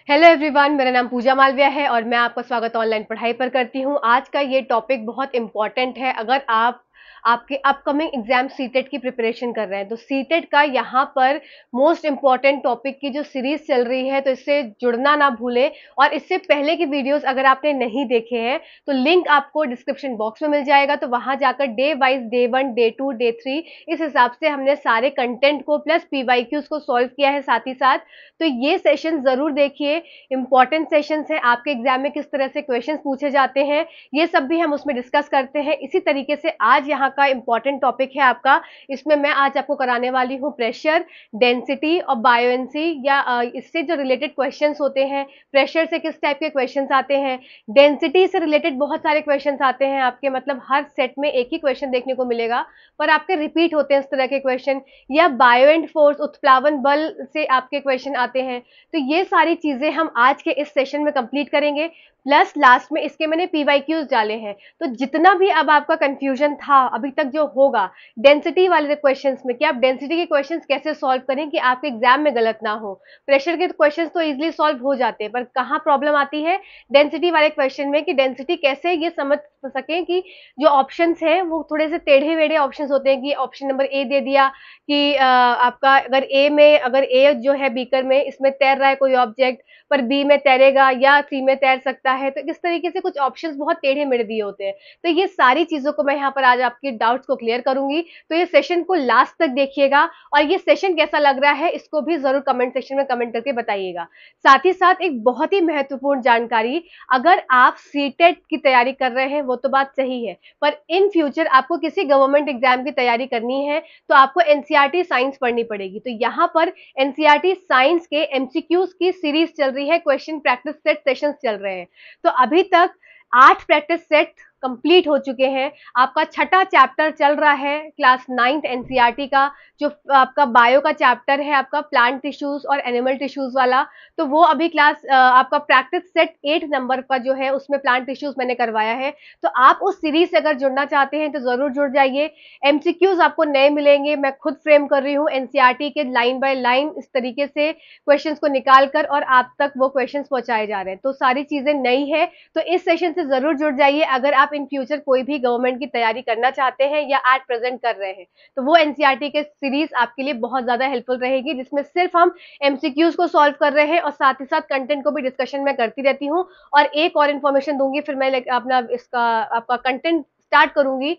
Hello everyone, मेरा नाम पूजा मालविया है और मैं आपका स्वागत ऑनलाइन पढ़ाई पर करती हूँ। आज का ये टॉपिक बहुत इंपॉर्टेंट है। अगर आप आपके अपकमिंग एग्जाम सीटेट की प्रिपरेशन कर रहे हैं तो सीटेट का यहाँ पर मोस्ट इंपॉर्टेंट टॉपिक की जो सीरीज चल रही है तो इससे जुड़ना ना भूलें। और इससे पहले की वीडियोस अगर आपने नहीं देखे हैं तो लिंक आपको डिस्क्रिप्शन बॉक्स में मिल जाएगा, तो वहां जाकर day wise day 1 day 2 day 3 इस हिसाब से हमने सारे कंटेंट को प्लस पीवाईक्यूज को सॉल्व किया है साथ ही साथ। तो ये सेशन जरूर देखिए, इंपॉर्टेंट सेशंस हैं। आपके एग्जाम में किस तरह से क्वेश्चंस पूछे जाते हैं ये सब भी हम उसमें डिस्कस करते हैं। इसी तरीके से आज यहाँ का इंपॉर्टेंट टॉपिक है आपका, इसमें मैं आज आपको कराने वाली हूँ प्रेशर, डेंसिटी और बायोएंसी या इससे जो रिलेटेड क्वेश्चंस होते हैं। प्रेशर से किस टाइप के क्वेश्चंस आते हैं, डेंसिटी से रिलेटेड बहुत सारे क्वेश्चंस आते हैं आपके, मतलब हर सेट में एक ही क्वेश्चन देखने को मिलेगा पर आपके रिपीट होते हैं इस तरह के क्वेश्चन। या बायो एंड फोर्स, उत्प्लावन बल से आपके क्वेश्चन आते हैं। तो ये सारी चीजें हम आज के इस सेशन में कंप्लीट करेंगे। प्लस लास्ट में इसके मैंने पीवाईक्यूज डाले हैं, तो जितना भी अब आपका कंफ्यूजन था अभी तक जो होगा डेंसिटी वाले क्वेश्चंस में कि आप डेंसिटी के क्वेश्चंस कैसे सॉल्व करें कि आपके एग्जाम में गलत ना हो। प्रेशर के क्वेश्चंस तो इजीली सॉल्व हो जाते हैं, पर कहाँ प्रॉब्लम आती है डेंसिटी वाले क्वेश्चन में कि डेंसिटी कैसे ये समझ सकें कि जो ऑप्शंस हैं वो थोड़े से टेढ़े वेढ़े ऑप्शंस होते हैं कि ऑप्शन नंबर ए दे दिया कि आपका अगर ए जो है बीकर में इसमें तैर रहा है कोई ऑब्जेक्ट, पर बी में तैरेगा या सी में तैर सकता है, तो इस तरीके से कुछ ऑप्शंस बहुत टेढ़े मेढ़े दिए होते हैं। तो ये सारी चीजों को मैं यहाँ पर आज आपके डाउट्स को क्लियर करूंगी, तो ये सेशन को लास्ट तक देखिएगा। और ये सेशन कैसा लग रहा है इसको भी जरूर कमेंट सेक्शन में कमेंट करके बताइएगा। साथ ही साथ एक बहुत ही महत्वपूर्ण जानकारी, अगर आप सीटेट की तैयारी कर रहे हैं वो तो बात सही है, पर इन फ्यूचर आपको किसी गवर्नमेंट एग्जाम की तैयारी करनी है तो आपको एनसीईआरटी साइंस पढ़नी पड़ेगी। तो यहाँ पर एनसीईआरटी साइंस के एमसीक्यूज की सीरीज चल रही है, क्वेश्चन प्रैक्टिस सेट सेशंस चल रहे हैं। तो अभी तक 8 प्रैक्टिस सेट कंप्लीट हो चुके हैं। आपका छठा चैप्टर चल रहा है क्लास 9th एनसीईआरटी का, जो आपका बायो का चैप्टर है आपका प्लांट टिश्यूज और एनिमल टिश्यूज वाला, तो वो अभी क्लास आपका प्रैक्टिस सेट 8 नंबर का जो है उसमें प्लांट टिश्यूज मैंने करवाया है। तो आप उस सीरीज से अगर जुड़ना चाहते हैं तो जरूर जुड़ जाइए। एमसीक्यूज आपको नए मिलेंगे, मैं खुद फ्रेम कर रही हूँ एनसीईआरटी के लाइन बाय लाइन इस तरीके से क्वेश्चंस को निकाल कर और आप तक वो क्वेश्चंस पहुंचाए जा रहे हैं। तो सारी चीजें नई है, तो इस सेशन से जरूर जुड़ जाइए अगर आप इन फ्यूचर कोई भी गवर्नमेंट की तैयारी करना चाहते हैं या एट प्रेजेंट कर रहे हैं। तो वो एनसीईआरटी के सीरीज आपके लिए बहुत ज्यादा हेल्पफुल रहेगी, जिसमें सिर्फ हम एमसीक्यूज को सॉल्व कर रहे हैं और साथ ही साथ कंटेंट को भी डिस्कशन में करती रहती हूँ। और एक और इन्फॉर्मेशन दूंगी, फिर मैं अपना इसका आपका कंटेंट स्टार्ट करूंगी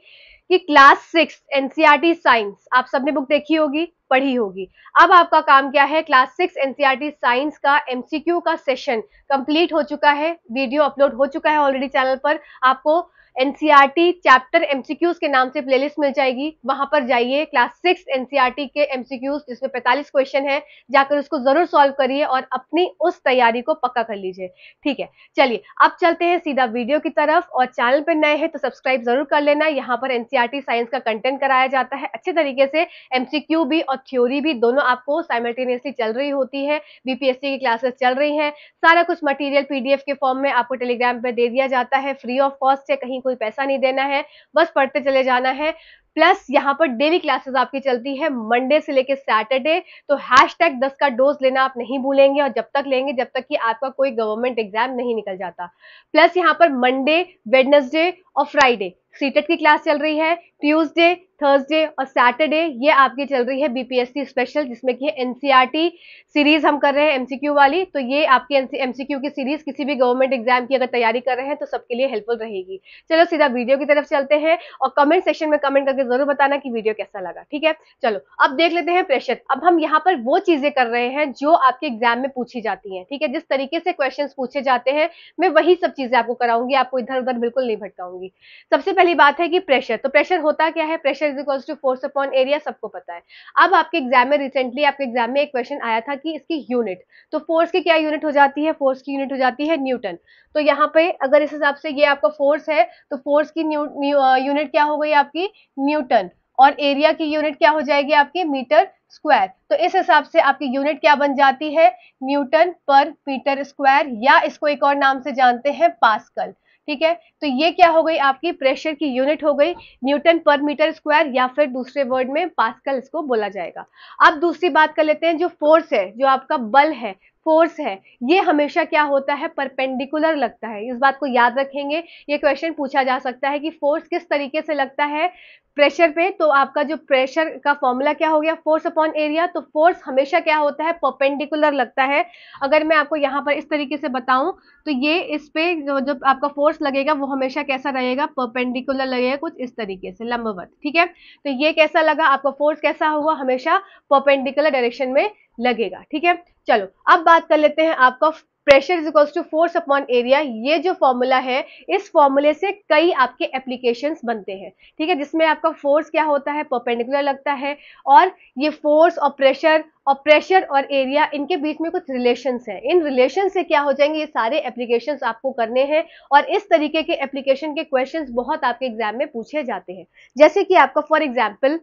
कि क्लास 6 एनसीईआरटी साइंस आप सबने बुक देखी होगी, पढ़ी होगी। अब आपका काम क्या है, क्लास 6 एनसीईआरटी साइंस का एमसीक्यू का सेशन कंप्लीट हो चुका है, वीडियो अपलोड हो चुका है ऑलरेडी चैनल पर। आपको एनसीईआरटी चैप्टर एमसीक्यूज के नाम से प्लेलिस्ट मिल जाएगी, वहां पर जाइए। क्लास 6 एनसीईआरटी के एमसीक्यूज जिसमें 45 क्वेश्चन है, जाकर उसको जरूर सॉल्व करिए और अपनी उस तैयारी को पक्का कर लीजिए। ठीक है, चलिए अब चलते हैं सीधा वीडियो की तरफ। और चैनल पर नए हैं तो सब्सक्राइब जरूर कर लेना। यहाँ पर एनसीईआरटी साइंस का कंटेंट कराया जाता है अच्छे तरीके से, एमसीक्यू भी और थ्योरी भी दोनों आपको साइमल्टेनियसली चल रही होती है। बीपीएससी की क्लासेस चल रही हैं, सारा कुछ मटेरियल पीडीएफ के फॉर्म में आपको टेलीग्राम पे दे दिया जाता है, फ्री ऑफ कॉस्ट है, कहीं कोई पैसा नहीं देना है, बस पढ़ते चले जाना है। प्लस यहाँ पर डेली क्लासेस आपकी चलती है मंडे से लेकर सैटरडे, तो #10 का डोज लेना आप नहीं भूलेंगे, और जब तक लेंगे जब तक कि आपका कोई गवर्नमेंट एग्जाम नहीं निकल जाता। प्लस यहाँ पर मंडे, वेडनेसडे और फ्राइडे सीटेट की क्लास चल रही है, ट्यूसडे, थर्सडे और सैटरडे ये आपकी चल रही है बीपीएससी स्पेशल, जिसमें कि एनसीईआरटी सीरीज हम कर रहे हैं एमसीक्यू वाली। तो ये आपकी एमसीक्यू की सीरीज किसी भी गवर्नमेंट एग्जाम की अगर तैयारी कर रहे हैं तो सबके लिए हेल्पफुल रहेगी। चलो सीधा वीडियो की तरफ चलते हैं और कमेंट सेक्शन में कमेंट करके जरूर बताना कि वीडियो कैसा लगा। ठीक है, चलो अब देख लेते हैं प्रेशर। अब हम यहाँ पर वो चीजें कर रहे हैं जो आपके एग्जाम में पूछी जाती है। ठीक है, जिस तरीके से क्वेश्चन पूछे जाते हैं मैं वही सब चीजें आपको कराऊंगी, आपको इधर उधर बिल्कुल नहीं भटकाऊंगी। सबसे पहली बात है कि प्रेशर, तो प्रेशर होता क्या है, pressure is equals to force upon area, सबको पता है। अब आपके एग्जाम में रिसेंटली आपके एग्जाम में एक क्वेश्चन आया था कि इसकी यूनिट, तो फोर्स की क्या यूनिट हो जाती है, फोर्स की यूनिट हो जाती है न्यूटन। तो यहाँ पे अगर इस हिसाब से ये आपका फोर्स है तो फोर्स की यूनिट क्या हो गई आपकी, न्यूटन, और एरिया की यूनिट क्या हो जाएगी आपकी, मीटर स्क्वायर। तो इस हिसाब से आपकी यूनिट क्या बन जाती है, न्यूटन पर मीटर स्क्वायर, या इसको एक और नाम से जानते हैं पास्कल। ठीक है, तो ये क्या हो गई आपकी प्रेशर की यूनिट हो गई, न्यूटन पर मीटर स्क्वायर, या फिर दूसरे वर्ड में पास्कल इसको बोला जाएगा। अब दूसरी बात कर लेते हैं, जो फोर्स है, जो आपका बल है, फोर्स है ये हमेशा क्या होता है, परपेंडिकुलर लगता है। इस बात को याद रखेंगे, ये क्वेश्चन पूछा जा सकता है कि फोर्स किस तरीके से लगता है प्रेशर पे। तो आपका जो प्रेशर का फॉर्मूला क्या हो गया, फोर्स अपॉन एरिया। तो फोर्स हमेशा क्या होता है, परपेंडिकुलर लगता है। अगर मैं आपको यहाँ पर इस तरीके से बताऊं तो ये इस पे जो आपका फोर्स लगेगा वो हमेशा कैसा रहेगा, परपेंडिकुलर लगेगा, कुछ इस तरीके से लंबवत। ठीक है, तो ये कैसा लगा आपका फोर्स, कैसा हुआ, हमेशा परपेंडिकुलर डायरेक्शन में लगेगा। ठीक है, चलो अब बात कर लेते हैं आपका pressure is equals to force upon area. ये जो फॉर्मूला है, इस फॉर्मूले से कई आपके एप्लीकेशंस बनते हैं। ठीक है, जिसमें आपका फोर्स क्या होता है, परपेंडिकुलर लगता है। और ये फोर्स और प्रेशर और एरिया, इनके बीच में कुछ रिलेशंस हैं। इन रिलेशन से क्या हो जाएंगे, ये सारे एप्लीकेशंस आपको करने हैं। और इस तरीके के एप्लीकेशन के क्वेश्चंस बहुत आपके एग्जाम में पूछे जाते हैं। जैसे कि आपका फॉर एग्जाम्पल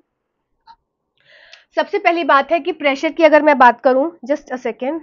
सबसे पहली बात है कि प्रेशर की अगर मैं बात करूं, जस्ट अ सेकेंड,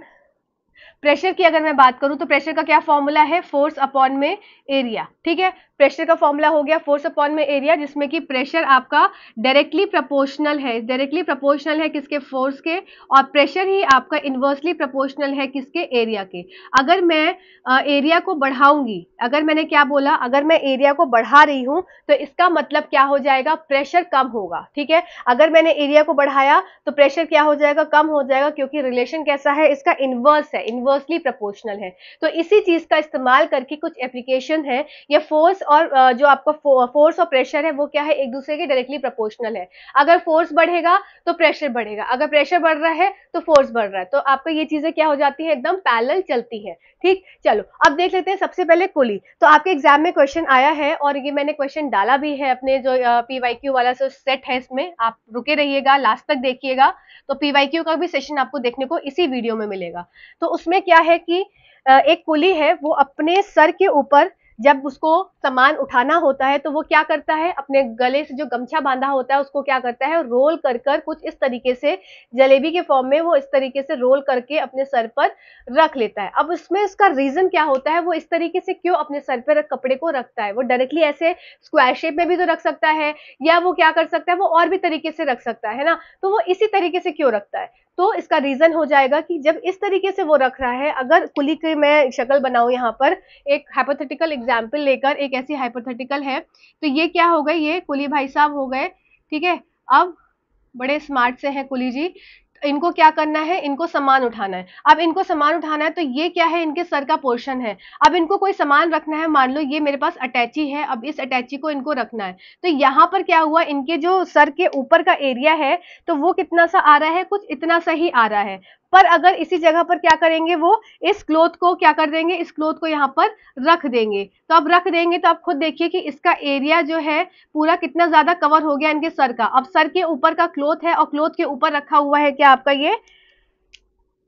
प्रेशर की अगर मैं बात करूं तो प्रेशर का क्या फॉर्मूला है, फोर्स अपॉन में एरिया। ठीक है, प्रेशर का फॉर्मूला हो गया फोर्स अपॉन में एरिया, जिसमें कि प्रेशर आपका डायरेक्टली प्रोपोर्शनल है किसके, फोर्स के, और प्रेशर ही आपका इनवर्सली प्रोपोर्शनल है किसके, एरिया के। अगर मैं एरिया को बढ़ाऊंगी, अगर मैंने क्या बोला, अगर मैं एरिया को बढ़ा रही हूं तो इसका मतलब क्या हो जाएगा, प्रेशर कम होगा। ठीक है, अगर मैंने एरिया को बढ़ाया तो प्रेशर क्या हो जाएगा, कम हो जाएगा, क्योंकि रिलेशन कैसा है, इसका इनवर्स है, इनवर्सली प्रोपोर्शनल है। तो इसी चीज का इस्तेमाल करके कुछ एप्लीकेशन है, ये फोर्स और जो आपका फोर्स और प्रेशर है वो क्या है, एक दूसरे के डायरेक्टली प्रोपोर्शनल है। अगर फोर्स बढ़ेगा तो प्रेशर बढ़ेगा, अगर प्रेशर बढ़ रहा है तो फोर्स बढ़ रहा है। तो आपको ये चीजें क्या हो जाती है, एकदम पैरेलल चलती है। ठीक, चलो अब देख लेते हैं सबसे पहले कुली। तो आपके एग्जाम में क्वेश्चन आया है और ये मैंने क्वेश्चन डाला भी है अपने जो PYQ वाला जो सेट है, इसमें आप रुके रहिएगा, लास्ट तक देखिएगा। तो PYQ का भी सेशन आपको देखने को इसी वीडियो में मिलेगा। तो उसमें क्या है कि एक कुली है, वो अपने सर के ऊपर जब उसको सामान उठाना होता है तो वो क्या करता है, अपने गले से जो गमछा बांधा होता है उसको क्या करता है, रोल कर कर कुछ इस तरीके से, जलेबी के फॉर्म में वो इस तरीके से रोल करके अपने सर पर रख लेता है। अब इसमें इसका रीजन क्या होता है, वो इस तरीके से क्यों अपने सर पर कपड़े को रखता है। वो डायरेक्टली ऐसे स्क्वायर शेप में भी तो रख सकता है, या वो क्या कर सकता है, वो और भी तरीके से रख सकता है ना। तो वो इसी तरीके से क्यों रखता है, तो इसका रीजन हो जाएगा कि जब इस तरीके से वो रख रहा है, अगर कुली की मैं शक्ल बनाऊं यहाँ पर, एक हाइपोथेटिकल एग्जाम्पल लेकर, एक ऐसी हाइपोथेटिकल है, तो ये क्या हो गए, ये कुली भाई साहब हो गए। ठीक है, अब बड़े स्मार्ट से हैं कुली जी, इनको क्या करना है, इनको सामान उठाना है। अब इनको सामान उठाना है तो ये क्या है, इनके सर का पोर्शन है। अब इनको कोई सामान रखना है, मान लो ये मेरे पास अटैची है, अब इस अटैची को इनको रखना है। तो यहाँ पर क्या हुआ, इनके जो सर के ऊपर का एरिया है तो वो कितना सा आ रहा है, कुछ इतना सा ही आ रहा है। पर अगर इसी जगह पर क्या करेंगे, वो इस क्लोथ को क्या कर देंगे, इस क्लोथ को यहाँ पर रख देंगे। तो अब रख देंगे तो आप खुद देखिए कि इसका एरिया जो है पूरा कितना ज्यादा कवर हो गया इनके सर का। अब सर के ऊपर का क्लोथ है और क्लोथ के ऊपर रखा हुआ है क्या, आपका ये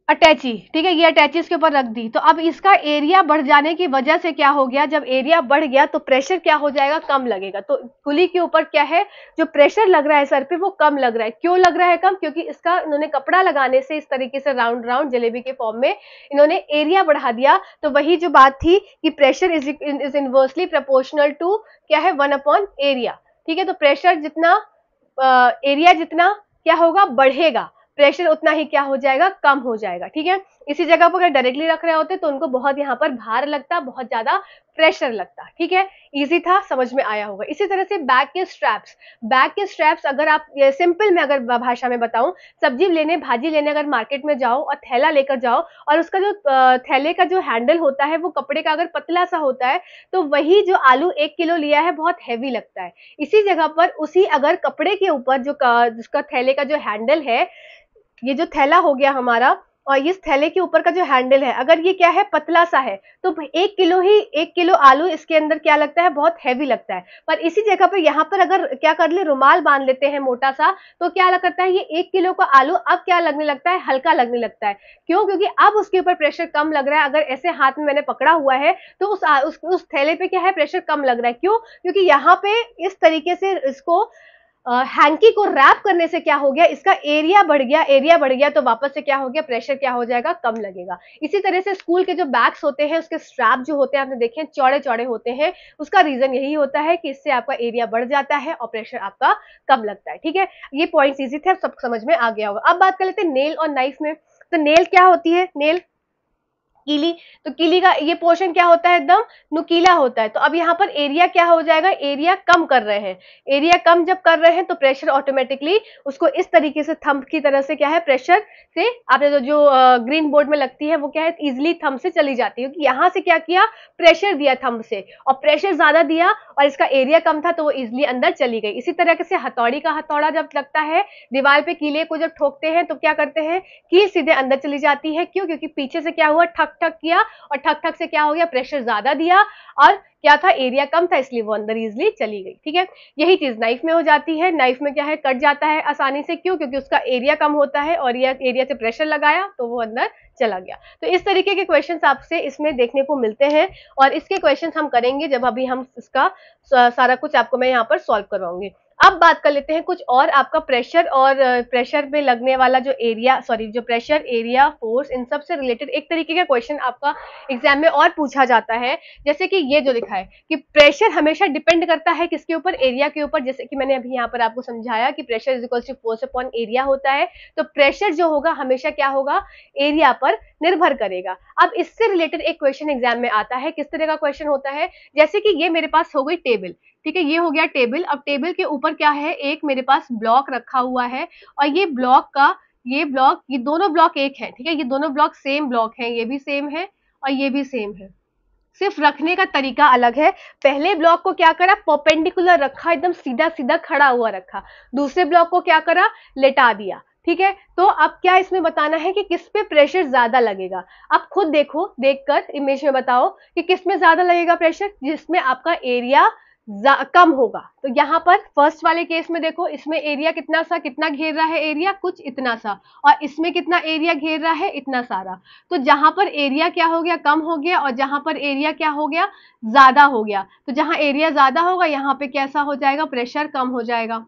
अटैची। ठीक है, ये अटैची इसके ऊपर रख दी। तो अब इसका एरिया बढ़ जाने की वजह से क्या हो गया, जब एरिया बढ़ गया तो प्रेशर क्या हो जाएगा, कम लगेगा। तो कुली के ऊपर क्या है, जो प्रेशर लग रहा है सर पे वो कम लग रहा है। क्यों लग रहा है कम, क्योंकि इसका इन्होंने कपड़ा लगाने से इस तरीके से राउंड राउंड जलेबी के फॉर्म में इन्होंने एरिया बढ़ा दिया। तो वही जो बात थी कि pressure is inversely proportional to क्या है, 1/एरिया। ठीक है, तो प्रेशर जितना एरिया जितना क्या होगा, बढ़ेगा, प्रेशर उतना ही क्या हो जाएगा, कम हो जाएगा। ठीक है, इसी जगह पर अगर डायरेक्टली रख रहे होते तो उनको बहुत यहाँ पर भार लगता, बहुत ज्यादा प्रेशर लगता। ठीक है, इजी था, समझ में आया होगा। इसी तरह से बैग के स्ट्रैप्स अगर आप सिंपल में अगर भाषा में बताऊं, सब्जी लेने भाजी लेने अगर मार्केट में जाओ और थैला लेकर जाओ और उसका जो थैले का जो हैंडल होता है वो कपड़े का अगर पतला सा होता है तो वही जो आलू 1 किलो लिया है बहुत हैवी लगता है। इसी जगह पर उसी अगर कपड़े के ऊपर जो जिसका थैले का जो हैंडल है, ये जो थैला हो गया हमारा, और इस थैले के ऊपर का जो हैंडल है अगर ये क्या है, पतला सा है, तो 1 किलो आलू इसके अंदर क्या लगता है, बहुत हैवी लगता है। पर इसी जगह पर यहाँ पर अगर क्या कर ले, रुमाल बांध लेते हैं मोटा सा, तो क्या लगता है, ये 1 किलो का आलू अब क्या लगने लगता है, हल्का लगने लगता है। क्यों, क्योंकि अब उसके ऊपर प्रेशर कम लग रहा है। अगर ऐसे हाथ में मैंने पकड़ा हुआ है तो उस थैले पे क्या है, प्रेशर कम लग रहा है। क्यों, क्योंकि यहाँ पे इस तरीके से इसको हैंकी को रैप करने से क्या हो गया, इसका एरिया बढ़ गया तो वापस से क्या हो गया, प्रेशर क्या हो जाएगा, कम लगेगा। इसी तरह से स्कूल के जो बैग्स होते हैं उसके स्ट्रैप जो होते हैं आपने देखे चौड़े चौड़े होते हैं, उसका रीजन यही होता है कि इससे आपका एरिया बढ़ जाता है और प्रेशर आपका कम लगता है। ठीक है, ये पॉइंट्स इजी थे, अब सब समझ में आ गया होगा। अब बात कर लेते हैं नेल और नाइफ में। तो नेल क्या होती है, नेल कीली, तो कीली का ये पोर्शन क्या होता है, एकदम नुकीला होता है। तो अब यहाँ पर एरिया क्या हो जाएगा, एरिया कम कर रहे हैं, एरिया कम जब कर रहे हैं तो प्रेशर ऑटोमेटिकली उसको इस तरीके से थंब की तरह से क्या है, प्रेशर से आपने जो ग्रीन बोर्ड में लगती है वो क्या है, इजिली थंब से चली जाती है, क्योंकि यहाँ से क्या किया, प्रेशर दिया थंब से, और प्रेशर ज्यादा दिया और इसका एरिया कम था तो वो इजिली अंदर चली गई। इसी तरह से हथौड़ी का हथौड़ा जब लगता है दीवार पे, कीले को जब ठोकते हैं तो क्या करते हैं, कील सीधे अंदर चली जाती है। क्यों, क्योंकि पीछे से क्या हुआ, ठक ठक किया, और ठक ठक से क्या हो गया, प्रेशर ज्यादा दिया और क्या था, एरिया कम था, इसलिए वो अंदर इजिली चली गई। ठीक है, यही चीज नाइफ में हो जाती है। नाइफ में क्या है, कट जाता है आसानी से, क्यों, क्योंकि उसका एरिया कम होता है और एरिया से प्रेशर लगाया तो वो अंदर चला गया। तो इस तरीके के क्वेश्चंस आपसे इसमें देखने को मिलते हैं, और इसके क्वेश्चंस हम करेंगे जब अभी हम इसका सारा कुछ आपको मैं यहाँ पर सॉल्व करवाऊंगी। अब बात कर लेते हैं कुछ और, आपका प्रेशर और प्रेशर पे लगने वाला जो एरिया, सॉरी जो प्रेशर, एरिया, फोर्स, इन सब से रिलेटेड एक तरीके का क्वेश्चन आपका एग्जाम में और पूछा जाता है। जैसे कि ये जो लिखा है कि प्रेशर हमेशा डिपेंड करता है किसके ऊपर, एरिया के ऊपर। जैसे कि मैंने अभी यहाँ पर आपको समझाया कि pressure is equal to force upon area होता है, तो प्रेशर जो होगा हमेशा क्या होगा, एरिया पर निर्भर करेगा। अब इससे रिलेटेड एक क्वेश्चन एग्जाम में आता है, किस तरह का क्वेश्चन होता है, जैसे कि ये मेरे पास हो गई टेबल, ठीक है, ये हो गया टेबल। अब टेबल के ऊपर क्या है, एक मेरे पास ब्लॉक रखा हुआ है, और ये ब्लॉक का ये ब्लॉक, ये दोनों ब्लॉक एक है, ठीक है, ये दोनों ब्लॉक सेम ब्लॉक है, ये भी सेम है और ये भी सेम है, सिर्फ रखने का तरीका अलग है। पहले ब्लॉक को क्या करा, परपेंडिकुलर रखा, एकदम सीधा सीधा खड़ा हुआ रखा, दूसरे ब्लॉक को क्या करा, लेटा दिया। ठीक है, तो अब क्या इसमें बताना है कि किस पे प्रेशर ज्यादा लगेगा। अब खुद देखो, देखकर इमेज में बताओ कि किस में ज्यादा लगेगा प्रेशर, जिसमें आपका एरिया कम होगा। तो यहाँ पर फर्स्ट वाले केस में देखो, इसमें एरिया कितना सा, कितना घेर रहा है एरिया, कुछ इतना सा, और इसमें कितना एरिया घेर रहा है, इतना सारा। तो जहां पर एरिया क्या हो गया, कम हो गया, और जहां पर एरिया क्या हो गया, ज्यादा हो गया। तो जहां एरिया ज्यादा होगा यहाँ पे कैसा हो जाएगा, प्रेशर कम हो जाएगा।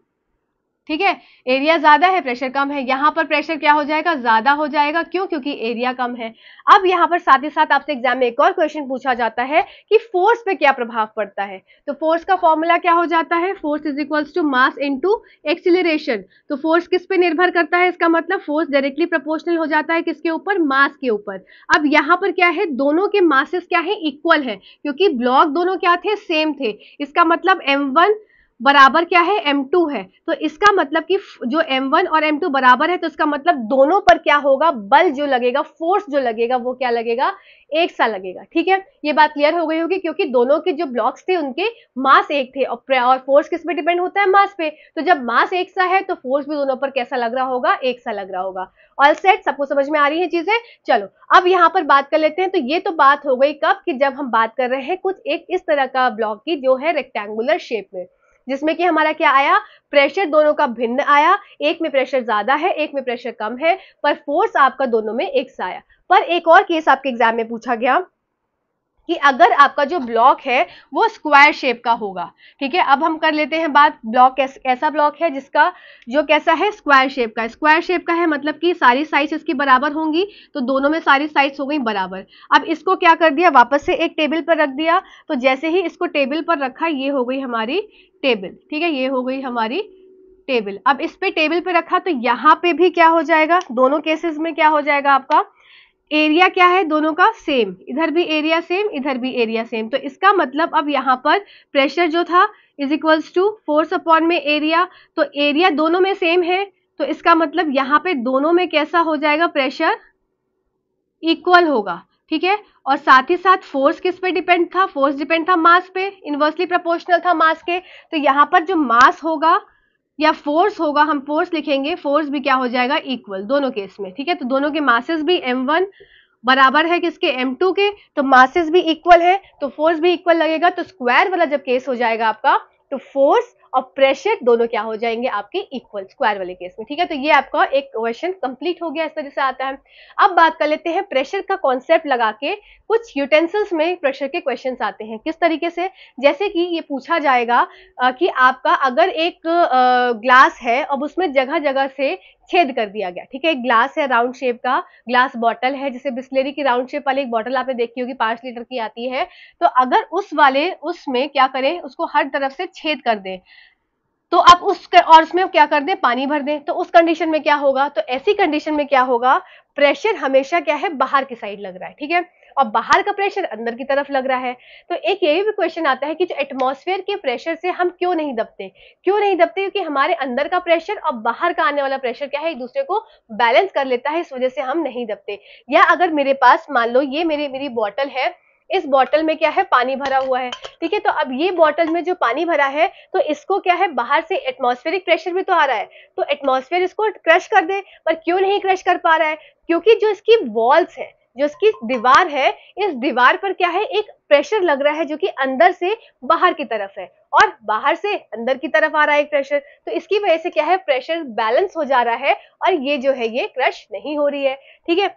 ठीक है, एरिया ज्यादा है, प्रेशर कम है, यहाँ पर प्रेशर क्या हो जाएगा, ज्यादा हो जाएगा। क्यों, क्योंकि एरिया कम है। अब यहाँ पर साथ ही साथ आपसे एग्जाम में एक और क्वेश्चन पूछा जाता है कि फोर्स पे क्या प्रभाव पड़ता है। तो फोर्स का फॉर्मूला क्या हो जाता है, force is equals to mass into acceleration. तो फोर्स किस पे निर्भर करता है, इसका मतलब फोर्स डायरेक्टली प्रोपोर्शनल हो जाता है किसके ऊपर, मास के ऊपर। अब यहाँ पर क्या है, दोनों के मासेस क्या है, इक्वल है, क्योंकि ब्लॉक दोनों क्या थे, सेम थे। इसका मतलब m1 बराबर क्या है, m2 है। तो इसका मतलब कि जो m1 और m2 बराबर है, तो इसका मतलब दोनों पर क्या होगा, बल जो लगेगा, फोर्स जो लगेगा, वो क्या लगेगा, एक सा लगेगा। ठीक है, ये बात क्लियर हो गई होगी, क्योंकि दोनों के जो ब्लॉक्स थे उनके मास एक थे, और फोर्स किस पे डिपेंड होता है, मास पे। तो जब मास एक सा है तो फोर्स भी दोनों पर कैसा लग रहा होगा, एक सा लग रहा होगा। ऑल सेट, सबको समझ में आ रही है चीजें। चलो अब यहाँ पर बात कर लेते हैं। तो ये तो बात हो गई कब, कि जब हम बात कर रहे हैं कुछ एक इस तरह का ब्लॉक की जो है रेक्टेंगुलर शेप में, जिसमें कि हमारा क्या आया, प्रेशर दोनों का भिन्न आया, एक में प्रेशर ज्यादा है, एक में प्रेशर कम है, पर फोर्स आपका दोनों में एक सा आया। पर एक और केस आपके एग्जाम में पूछा गया कि अगर आपका जो ब्लॉक है वो स्क्वायर शेप का होगा। ठीक है, अब हम कर लेते हैं बात, ब्लॉक ऐसा ब्लॉक है जिसका जो कैसा है, स्क्वायर शेप का। स्क्वायर शेप का है मतलब कि सारी साइड्स इसकी बराबर होंगी, तो दोनों में सारी साइड्स हो गई बराबर। अब इसको क्या कर दिया, वापस से एक टेबल पर रख दिया। तो जैसे ही इसको टेबल पर रखा, ये हो गई हमारी टेबल। ठीक है, ये हो गई हमारी टेबल। अब इस पे टेबल पे रखा, तो यहाँ पे भी क्या हो जाएगा, दोनों केसेस में क्या हो जाएगा, आपका एरिया क्या है, दोनों का सेम, इधर भी एरिया सेम, इधर भी एरिया सेम। तो इसका मतलब अब यहाँ पर प्रेशर जो था is equals to force upon में एरिया। तो एरिया दोनों में सेम है, तो इसका मतलब यहाँ पे दोनों में कैसा हो जाएगा, प्रेशर इक्वल होगा। ठीक है, और साथ ही साथ फोर्स किस पे डिपेंड था, फोर्स डिपेंड था मास पे, इनवर्सली प्रोपोर्शनल था मास के। तो यहाँ पर जो मास होगा या फोर्स होगा, हम फोर्स लिखेंगे, फोर्स भी क्या हो जाएगा, इक्वल दोनों केस में। ठीक है, तो दोनों के मासेस भी m1 बराबर है किसके, m2 के, तो मासेस भी इक्वल है, तो फोर्स भी इक्वल लगेगा। तो स्क्वायर वाला जब केस हो जाएगा आपका, तो फोर्स और प्रेशर दोनों क्या हो जाएंगे, आपके इक्वल, स्क्वायर वाले केस में। ठीक है, तो ये आपका एक क्वेश्चन कंप्लीट हो गया, इस तरह से आता है। अब बात कर लेते हैं प्रेशर का कॉन्सेप्ट लगा के कुछ यूटेंसिल्स में प्रेशर के क्वेश्चंस आते हैं। किस तरीके से, जैसे कि ये पूछा जाएगा कि आपका अगर एक ग्लास है, अब उसमें जगह जगह से छेद कर दिया गया। ठीक है, एक ग्लास है, राउंड शेप का ग्लास बॉटल है, जैसे बिस्लेरी की राउंड शेप वाली एक बॉटल आपने देखी होगी, 5 लीटर की आती है। तो अगर उसमें क्या करें, उसको हर तरफ से छेद कर दें, तो आप और उसमें क्या कर दें, पानी भर दें, तो उस कंडीशन में क्या होगा, तो ऐसी कंडीशन में क्या होगा, प्रेशर हमेशा क्या है, बाहर की साइड लग रहा है। ठीक है, और बाहर का प्रेशर अंदर की तरफ लग रहा है। तो एक ये भी क्वेश्चन आता है कि जो एटमॉस्फेयर के प्रेशर से हम क्यों नहीं दबते, क्योंकि हमारे अंदर का प्रेशर और बाहर का आने वाला प्रेशर क्या है, एक दूसरे को बैलेंस कर लेता है, इस वजह से हम नहीं दबते। या अगर मेरे पास मान लो ये मेरी बॉटल है, इस बॉटल में क्या है, पानी भरा हुआ है, ठीक है। तो अब ये बॉटल में जो पानी भरा है, तो इसको क्या है, बाहर से एटमॉस्फेरिक प्रेशर भी तो आ रहा है, तो एटमॉस्फेयर इसको क्रश कर दे, पर क्यों नहीं क्रश कर पा रहा है, क्योंकि जो इसकी वॉल्स है, जो इसकी दीवार है, इस दीवार पर क्या है, एक प्रेशर लग रहा है जो कि अंदर से बाहर की तरफ है और बाहर से अंदर की तरफ आ रहा है एक प्रेशर। तो इसकी वजह से क्या है, प्रेशर बैलेंस हो जा रहा है और ये जो है ये क्रश नहीं हो रही है, ठीक है।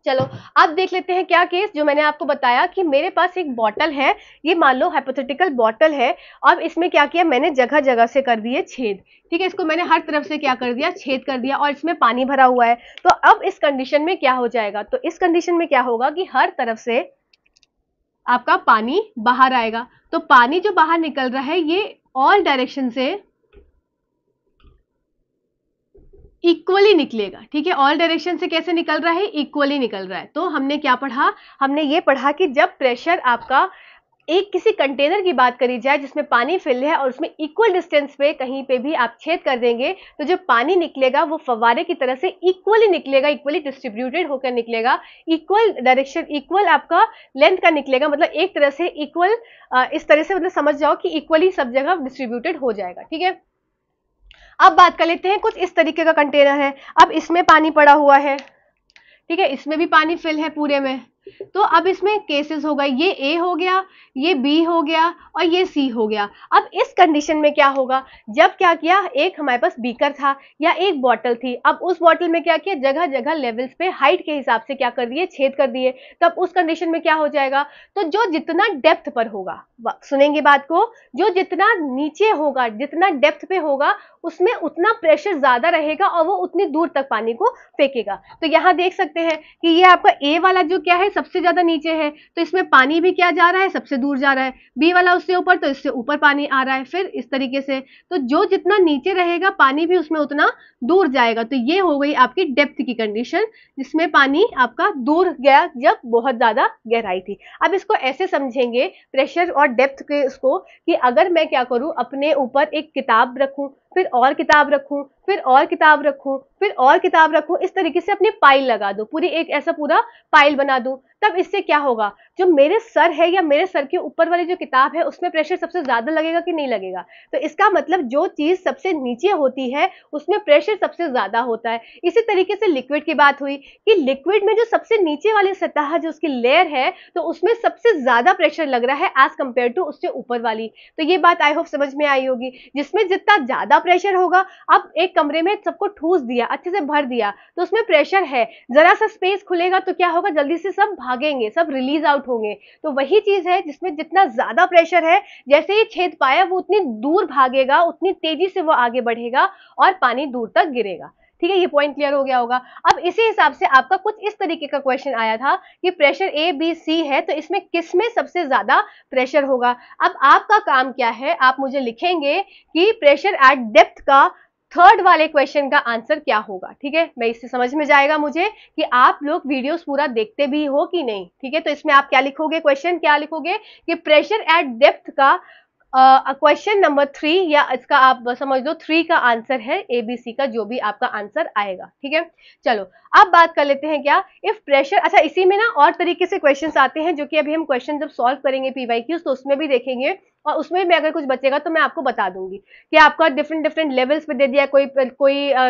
चलो अब देख लेते हैं क्या केस, जो मैंने आपको बताया कि मेरे पास एक बॉटल है, ये मान लो हाइपोथेटिकल बॉटल है। अब इसमें क्या किया मैंने, जगह जगह से कर दिए छेद, ठीक है। इसको मैंने हर तरफ से क्या कर दिया, छेद कर दिया, और इसमें पानी भरा हुआ है। तो अब इस कंडीशन में क्या हो जाएगा, तो इस कंडीशन में क्या होगा कि हर तरफ से आपका पानी बाहर आएगा। तो पानी जो बाहर निकल रहा है ये ऑल डायरेक्शन से इक्वली निकलेगा, ठीक है। ऑल डायरेक्शन से कैसे निकल रहा है, इक्वली निकल रहा है। तो हमने क्या पढ़ा, हमने ये पढ़ा कि जब प्रेशर आपका एक किसी कंटेनर की बात करी जाए जिसमें पानी फिल है और उसमें इक्वल डिस्टेंस पे कहीं पे भी आप छेद कर देंगे, तो जो पानी निकलेगा वो फव्वारे की तरह से इक्वली निकलेगा, इक्वली डिस्ट्रीब्यूटेड होकर निकलेगा, इक्वल डायरेक्शन, इक्वल आपका लेंथ का निकलेगा, मतलब एक तरह से इक्वल, इस तरह से मतलब समझ जाओ कि इक्वली सब जगह डिस्ट्रीब्यूटेड हो जाएगा, ठीक है। अब बात कर लेते हैं, कुछ इस तरीके का कंटेनर है, अब इसमें पानी पड़ा हुआ है, ठीक है, इसमें भी पानी फिल है पूरे में। तो अब इसमें केसेस होगा, ये ए हो गया, ये बी हो गया और ये सी हो गया। अब इस कंडीशन में क्या होगा, जब क्या किया, एक हमारे पास बीकर था या एक बॉटल थी, अब उस बॉटल में क्या किया, जगह जगह लेवल्स पे हाइट के हिसाब से क्या कर दिए, छेद कर दिए। तब उस कंडीशन में क्या हो जाएगा, तो जो जितना डेप्थ पर होगा, सुनेंगे बात को, जो जितना नीचे होगा, जितना डेप्थ पे होगा, उसमें उतना प्रेशर ज्यादा रहेगा और वो उतनी दूर तक पानी को फेंकेगा। तो यहाँ देख सकते हैं कि ये आपका ए वाला जो क्या है सबसे ज्यादा नीचे है, तो इसमें पानी भी क्या जा रहा है, सबसे दूर जा रहा है। बी वाला उससे ऊपर, तो इससे ऊपर पानी आ रहा है। फिर इस तरीके से, तो जो जितना नीचे रहेगा पानी भी उसमें उतना दूर जाएगा। तो ये हो गई आपकी डेप्थ की कंडीशन, जिसमें पानी आपका दूर गया जब बहुत ज्यादा गहराई थी। अब इसको ऐसे समझेंगे प्रेशर और डेप्थ के इसको, कि अगर मैं क्या करूं, अपने ऊपर एक किताब रखूं, फिर और किताब रखूं, फिर और किताब रखूं, फिर और किताब रखूं, इस तरीके से अपनी पाइल लगा दूं, पूरी एक ऐसा पूरा पाइल बना दूं, तब इससे क्या होगा, जो मेरे सर है या मेरे सर के ऊपर वाली जो किताब है उसमें प्रेशर सबसे ज्यादा लगेगा कि नहीं लगेगा। तो इसका मतलब जो चीज सबसे नीचे होती है उसमें प्रेशर सबसे ज्यादा होता है। इसी तरीके से लिक्विड की बात हुई कि लिक्विड में जो सबसे नीचे वाली सतह जो उसकी लेयर है, तो उसमें सबसे ज्यादा प्रेशर लग रहा है एज कंपेयर टू उससे ऊपर वाली। तो ये बात आई होप समझ में आई होगी, जिसमें जितना ज्यादा प्रेशर होगा, अब एक कमरे में सबको ठूस दिया, अच्छे से भर दिया, तो उसमें प्रेशर है, जरा सा स्पेस खुलेगा तो क्या होगा, जल्दी से सब भागेंगे, सब रिलीज आउट होंगे। तो वही चीज है जिसमें जितना ज्यादा प्रेशर है, जैसे ही छेद पाया वो उतनी दूर भागेगा, उतनी तेजी से वो आगे बढ़ेगा और पानी दूर तक गिरेगा, ठीक है। ये पॉइंट क्लियर हो गया होगा। अब इसी हिसाब से आपका कुछ इस तरीके का क्वेश्चन आया था कि प्रेशर ए बी सी है, तो इसमें किस में सबसे ज्यादा प्रेशर होगा। अब आपका काम क्या है, आप मुझे लिखेंगे कि प्रेशर एट डेप्थ का थर्ड वाले क्वेश्चन का आंसर क्या होगा, ठीक है। मैं इससे समझ में जाएगा मुझे कि आप लोग वीडियोस पूरा देखते भी हो कि नहीं, ठीक है। तो इसमें आप क्या लिखोगे, क्वेश्चन क्या लिखोगे कि प्रेशर एट डेप्थ का क्वेश्चन नंबर 3, या इसका आप समझ लो 3 का आंसर है एबीसी का, जो भी आपका आंसर आएगा, ठीक है। चलो अब बात कर लेते हैं क्या, इफ प्रेशर, अच्छा इसी में ना और तरीके से क्वेश्चंस आते हैं, जो कि अभी हम क्वेश्चन जब सॉल्व करेंगे पीवाईक्यूज तो उसमें भी देखेंगे, और उसमें भी अगर कुछ बचेगा तो मैं आपको बता दूंगी कि आपका डिफरेंट लेवल्स पे दे दिया, कोई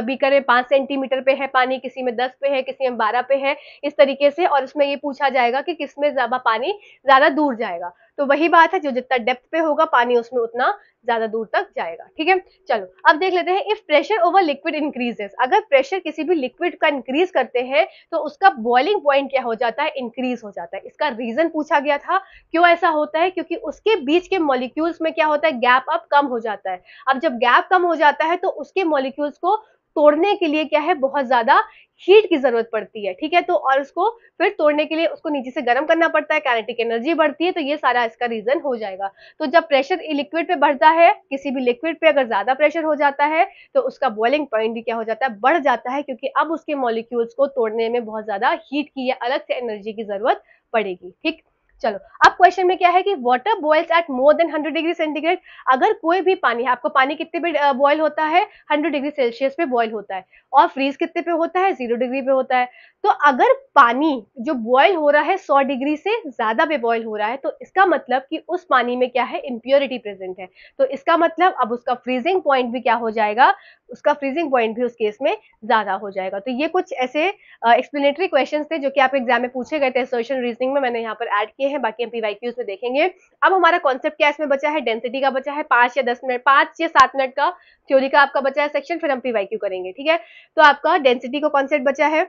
बीकर में 5 सेंटीमीटर पे है पानी, किसी में 10 पे है, किसी में 12 पे है, इस तरीके से। और उसमें ये पूछा जाएगा कि किसमें ज्यादा पानी ज्यादा दूर जाएगा। तो वही बात है, जो जितना डेप्थ पे होगा पानी उसमें उतना ज्यादा दूर तक जाएगा, ठीक है। चलो अब देख लेते हैं, if pressure over liquid increases, अगर प्रेशर किसी भी लिक्विड का इंक्रीज करते हैं तो उसका बॉइलिंग पॉइंट क्या हो जाता है, इंक्रीज हो जाता है। इसका रीजन पूछा गया था, क्यों ऐसा होता है, क्योंकि उसके बीच के मॉलिक्यूल्स में क्या होता है, गैप अब कम हो जाता है। अब जब गैप कम हो जाता है तो उसके मॉलिक्यूल्स को तोड़ने के लिए क्या है, बहुत ज्यादा हीट की जरूरत पड़ती है, ठीक है। तो और उसको फिर तोड़ने के लिए उसको नीचे से गर्म करना पड़ता है, काइनेटिक एनर्जी बढ़ती है, तो ये सारा इसका रीजन हो जाएगा। तो जब प्रेशर लिक्विड पे बढ़ता है, किसी भी लिक्विड पे अगर ज्यादा प्रेशर हो जाता है तो उसका बॉइलिंग पॉइंट भी क्या हो जाता है, बढ़ जाता है, क्योंकि अब उसके मॉलिक्यूल्स को तोड़ने में बहुत ज्यादा हीट की या अलग से एनर्जी की जरूरत पड़ेगी, ठीक। चलो, अब क्वेश्चन में क्या है कि water boils at more than 100 degree centigrade. अगर कोई भी पानी है, आपको पानी कितने पे बॉयल होता है, 100 डिग्री सेल्सियस पे बॉयल होता है, और फ्रीज कितने पे होता है, 0 डिग्री पे होता है। तो अगर पानी जो बॉयल हो रहा है 100 डिग्री से ज्यादा पे बॉयल हो रहा है, तो इसका मतलब कि उस पानी में क्या है, इम्प्योरिटी प्रेजेंट है। तो इसका मतलब अब उसका फ्रीजिंग पॉइंट भी क्या हो जाएगा, उसका फ्रीजिंग पॉइंट भी उस केस में ज्यादा हो जाएगा। तो ये कुछ ऐसे एक्सप्लेनेटरी क्वेश्चंस थे जो कि आपके एग्जाम में पूछे गए थे, असर्शन रीजनिंग में मैंने यहाँ पर ऐड किए हैं, बाकी हम पीवाईक्यूज में देखेंगे। अब हमारा कॉन्सेप्ट क्या इसमें बचा है, डेंसिटी का बचा है 5 या 10 मिनट, 5 या 7 मिनट का थ्योरी का आपका बचा है सेक्शन, फिर हम पीवाईक्यू करेंगे, ठीक है। तो आपका डेंसिटी का कॉन्सेप्ट बचा है,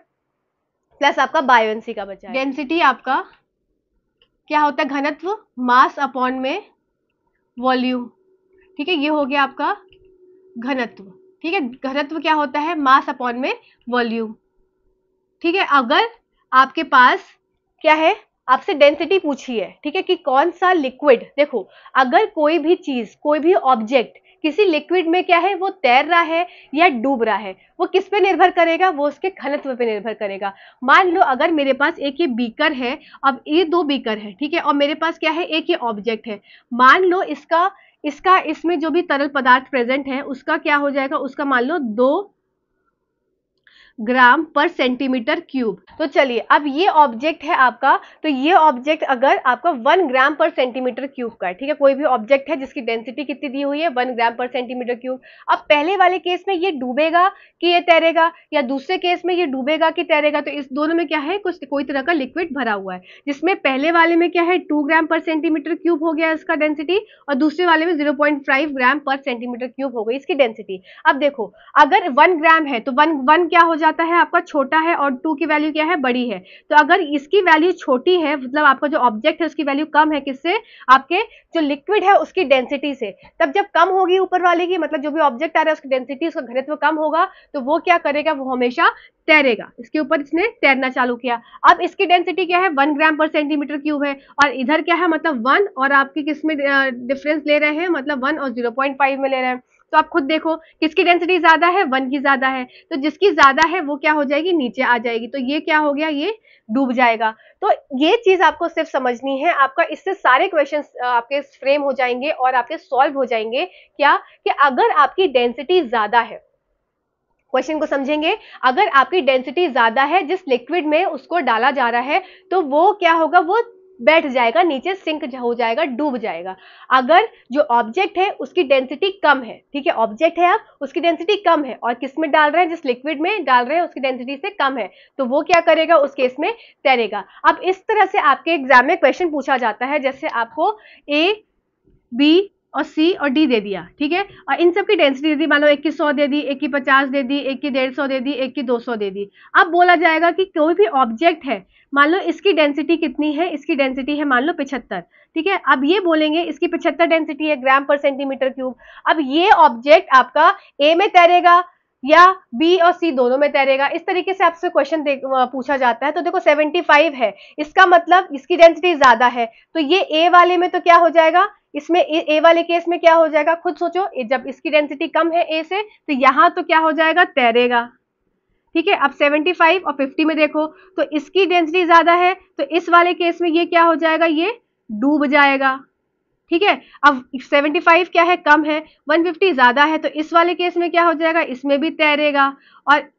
प्लस आपका बायोएनसी का बचा है। डेंसिटी आपका क्या होता है, घनत्व, मास अपॉन में वॉल्यूम, ठीक है। ये हो गया आपका घनत्व, ठीक है। घनत्व क्या होता है, मास अपॉन में वॉल्यूम, ठीक है। अगर आपके पास क्या है, आपसे डेंसिटी पूछी है, ठीक है, कि कौन सा लिक्विड, देखो अगर कोई भी चीज, कोई भी ऑब्जेक्ट किसी लिक्विड में क्या है, वो तैर रहा है या डूब रहा है, वो किस पे निर्भर करेगा, वो उसके घनत्व पे निर्भर करेगा। मान लो अगर मेरे पास एक ये बीकर है, अब ये 2 बीकर है, ठीक है, और मेरे पास क्या है, एक ये ऑब्जेक्ट है। मान लो इसका इसका इसमें जो भी तरल पदार्थ प्रेजेंट है उसका क्या हो जाएगा, उसका मान लो 2 ग्राम पर सेंटीमीटर क्यूब। तो चलिए, अब ये ऑब्जेक्ट है आपका, तो ये ऑब्जेक्ट अगर आपका 1 ग्राम पर सेंटीमीटर क्यूब का है, ठीक है, कोई भी ऑब्जेक्ट है जिसकी डेंसिटी कितनी दी हुई है, 1 ग्राम पर सेंटीमीटर क्यूब। अब पहले वाले केस में ये डूबेगा कि ये तैरेगा, या दूसरे केस में ये डूबेगा कि तैरेगा, तो इस दोनों में क्या है, कुछ कोई तरह का लिक्विड भरा हुआ है, जिसमें पहले वाले में क्या है 2 ग्राम पर सेंटीमीटर क्यूब हो गया इसका डेंसिटी, और दूसरे वाले में 0.5 ग्राम पर सेंटीमीटर क्यूब हो गई इसकी डेंसिटी। अब देखो, अगर 1 ग्राम है तो 1 क्या हो जाता है आपका, छोटा है, और 2 की वैल्यू क्या है, बड़ी है। तो अगर इसकी वैल्यू छोटी है, मतलब आपका जो ऑब्जेक्ट है उसकी वैल्यू कम है, किससे, आपके जो लिक्विड है उसकी डेंसिटी से। तब जब कम होगी ऊपर वाले की, मतलब जो भी ऑब्जेक्ट आ रहा है उसकी डेंसिटी, उसका घनत्व कम होगा, तो वो क्या करेगा, वो हमेशा तैरेगा। इसके ऊपर इसने तैरना चालू किया। अब इसकी डेंसिटी क्या है, 1 ग्राम पर सेंटीमीटर क्यूब है, और इधर क्या है, मतलब 1, और आपकी किस में डिफरेंस ले रहे हैं, मतलब 1 और 0.5 में ले रहे हैं। तो आप खुद देखो किसकी डेंसिटी ज्यादा है, 1 की ज्यादा है, तो जिसकी ज्यादा है वो क्या हो जाएगी, नीचे आ जाएगी, तो ये क्या हो गया, ये डूब जाएगा। तो ये चीज आपको सिर्फ समझनी है, आपका इससे सारे क्वेश्चंस आपके फ्रेम हो जाएंगे और आपके सॉल्व हो जाएंगे। क्या कि अगर आपकी डेंसिटी ज्यादा है, क्वेश्चन को समझेंगे, अगर आपकी डेंसिटी ज्यादा है, जिस लिक्विड में उसको डाला जा रहा है, तो वो क्या होगा, वो बैठ जाएगा नीचे, सिंक हो जाएगा, डूब जाएगा। अगर जो ऑब्जेक्ट है उसकी डेंसिटी कम है, ठीक है, ऑब्जेक्ट है आप, उसकी डेंसिटी कम है, और किस में डाल रहे हैं, जिस लिक्विड में डाल रहे हैं उसकी डेंसिटी से कम है, तो वो क्या करेगा, उस केस में तैरेगा। अब इस तरह से आपके एग्जाम में क्वेश्चन पूछा जाता है, जैसे आपको ए, बी और सी और डी दे दिया, ठीक है, और इन सब की डेंसिटी दे दी, मान लो एक की 100 दे दी, एक की 50 दे दी, एक की 150 दे दी, एक की 200 दे दी। अब बोला जाएगा कि कोई भी ऑब्जेक्ट है, मान लो इसकी डेंसिटी कितनी है, इसकी डेंसिटी है मान लो 75, ठीक है। अब ये बोलेंगे इसकी 75 डेंसिटी है ग्राम पर सेंटीमीटर क्यूब। अब ये ऑब्जेक्ट आपका ए में तैरेगा या बी और सी दोनों में तैरेगा, इस तरीके से आपसे क्वेश्चन पूछा जाता है। तो देखो 75 है, इसका मतलब इसकी डेंसिटी ज्यादा है, तो ये ए वाले में तो क्या हो जाएगा, इसमें ए वाले केस में क्या हो जाएगा, खुद सोचो, जब इसकी डेंसिटी कम है ए से, तो यहां तो क्या हो जाएगा, तैरेगा, ठीक है। अब 75 और 50 में देखो, तो इसकी डेंसिटी ज्यादा है, तो इस वाले केस में ये क्या हो जाएगा, ये डूब जाएगा, ठीक है। अब 75 क्या है, कम है, 150 ज्यादा है, तो इस वाले केस में क्या हो जाएगा, इसमें भी तैरेगा, और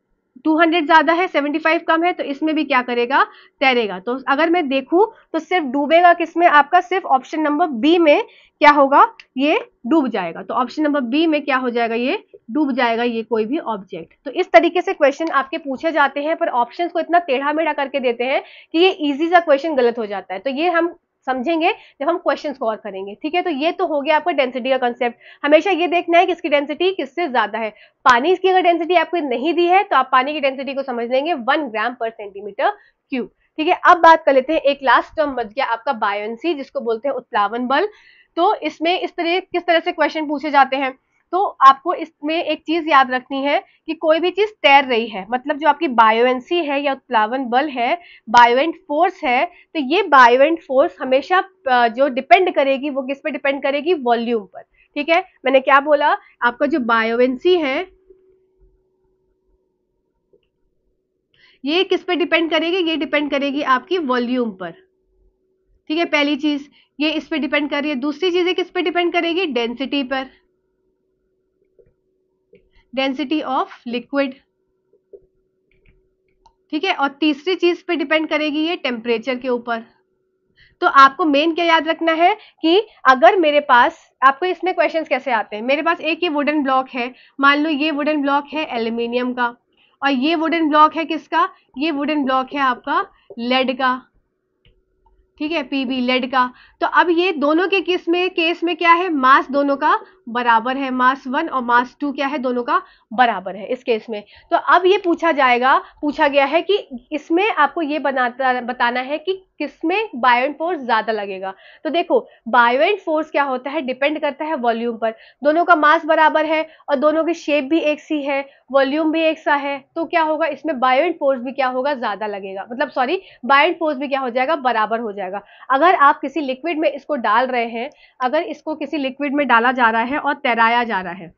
200 ज्यादा है, 75 कम है, तो इसमें भी क्या करेगा, तैरेगा। तो अगर मैं देखूं तो सिर्फ डूबेगा किसमें, आपका सिर्फ ऑप्शन नंबर बी में क्या होगा, ये डूब जाएगा। तो ऑप्शन नंबर बी में क्या हो जाएगा, ये डूब जाएगा, ये कोई भी ऑब्जेक्ट। तो इस तरीके से क्वेश्चन आपके पूछे जाते हैं, पर ऑप्शंस को इतना टेढ़ा मेढ़ा करके देते हैं कि ये इजी सा क्वेश्चन गलत हो जाता है। तो ये हम समझेंगे जब हम क्वेश्चन को और करेंगे, ठीक है। तो ये तो हो गया आपका डेंसिटी का कंसेप्ट। हमेशा ये देखना है कि इसकी डेंसिटी किससे ज्यादा है। पानी की अगर डेंसिटी आपको नहीं दी है तो आप पानी की डेंसिटी को समझ लेंगे 1 ग्राम पर सेंटीमीटर क्यूब, ठीक है। अब बात कर लेते हैं, एक लास्ट टर्म बच गया आपका बायोएंसी, जिसको बोलते हैं उत्प्लावन बल। तो इसमें किस तरह से क्वेश्चन पूछे जाते हैं। तो आपको इसमें एक चीज याद रखनी है कि कोई भी चीज तैर रही है, मतलब जो आपकी बायोएंसी है या उत्प्लावन बल है, बायोएंट फोर्स है, तो ये बायोएंट फोर्स हमेशा जो डिपेंड करेगी वो किस पे डिपेंड करेगी, वॉल्यूम पर। ठीक है, मैंने क्या बोला, आपका जो बायोएंसी है ये किस पे डिपेंड करेगी, ये डिपेंड करेगी आपकी वॉल्यूम पर। ठीक है, पहली चीज ये इस पे डिपेंड कर रही है। दूसरी चीजें किस पे डिपेंड करेगी, डेंसिटी पर, डेंसिटी ऑफ लिक्विड। ठीक है, और तीसरी चीज पे डिपेंड करेगी ये टेम्परेचर के ऊपर। तो आपको मेन क्या याद रखना है कि अगर मेरे पास, आपको इसमें क्वेश्चंस कैसे आते हैं, मेरे पास एक ये वुडन ब्लॉक है, मान लो ये वुडन ब्लॉक है एल्यूमिनियम का, और ये वुडन ब्लॉक है किसका, ये वुडन ब्लॉक है आपका लेड का। ठीक है, पीबी लेड का। तो अब ये दोनों के केस में क्या है, मास दोनों का बराबर है, मास 1 और मास 2 क्या है, दोनों का बराबर है इस केस में। तो अब ये पूछा गया है कि इसमें आपको ये बताना है कि किसमें बायोएंट फोर्स ज्यादा लगेगा। तो देखो, बायोएंट फोर्स क्या होता है, डिपेंड करता है वॉल्यूम पर। दोनों का मास बराबर है और दोनों की शेप भी एक सी है, वॉल्यूम भी एक सा है, तो क्या होगा, इसमें बायोएंट फोर्स भी क्या होगा, ज्यादा लगेगा, मतलब सॉरी, बायोएंट फोर्स भी क्या हो जाएगा, बराबर हो जाएगा। अगर आप किसी लिक्विड में इसको डाल रहे हैं, अगर इसको किसी लिक्विड में डाला जा रहा है और तैराया जा रहा है,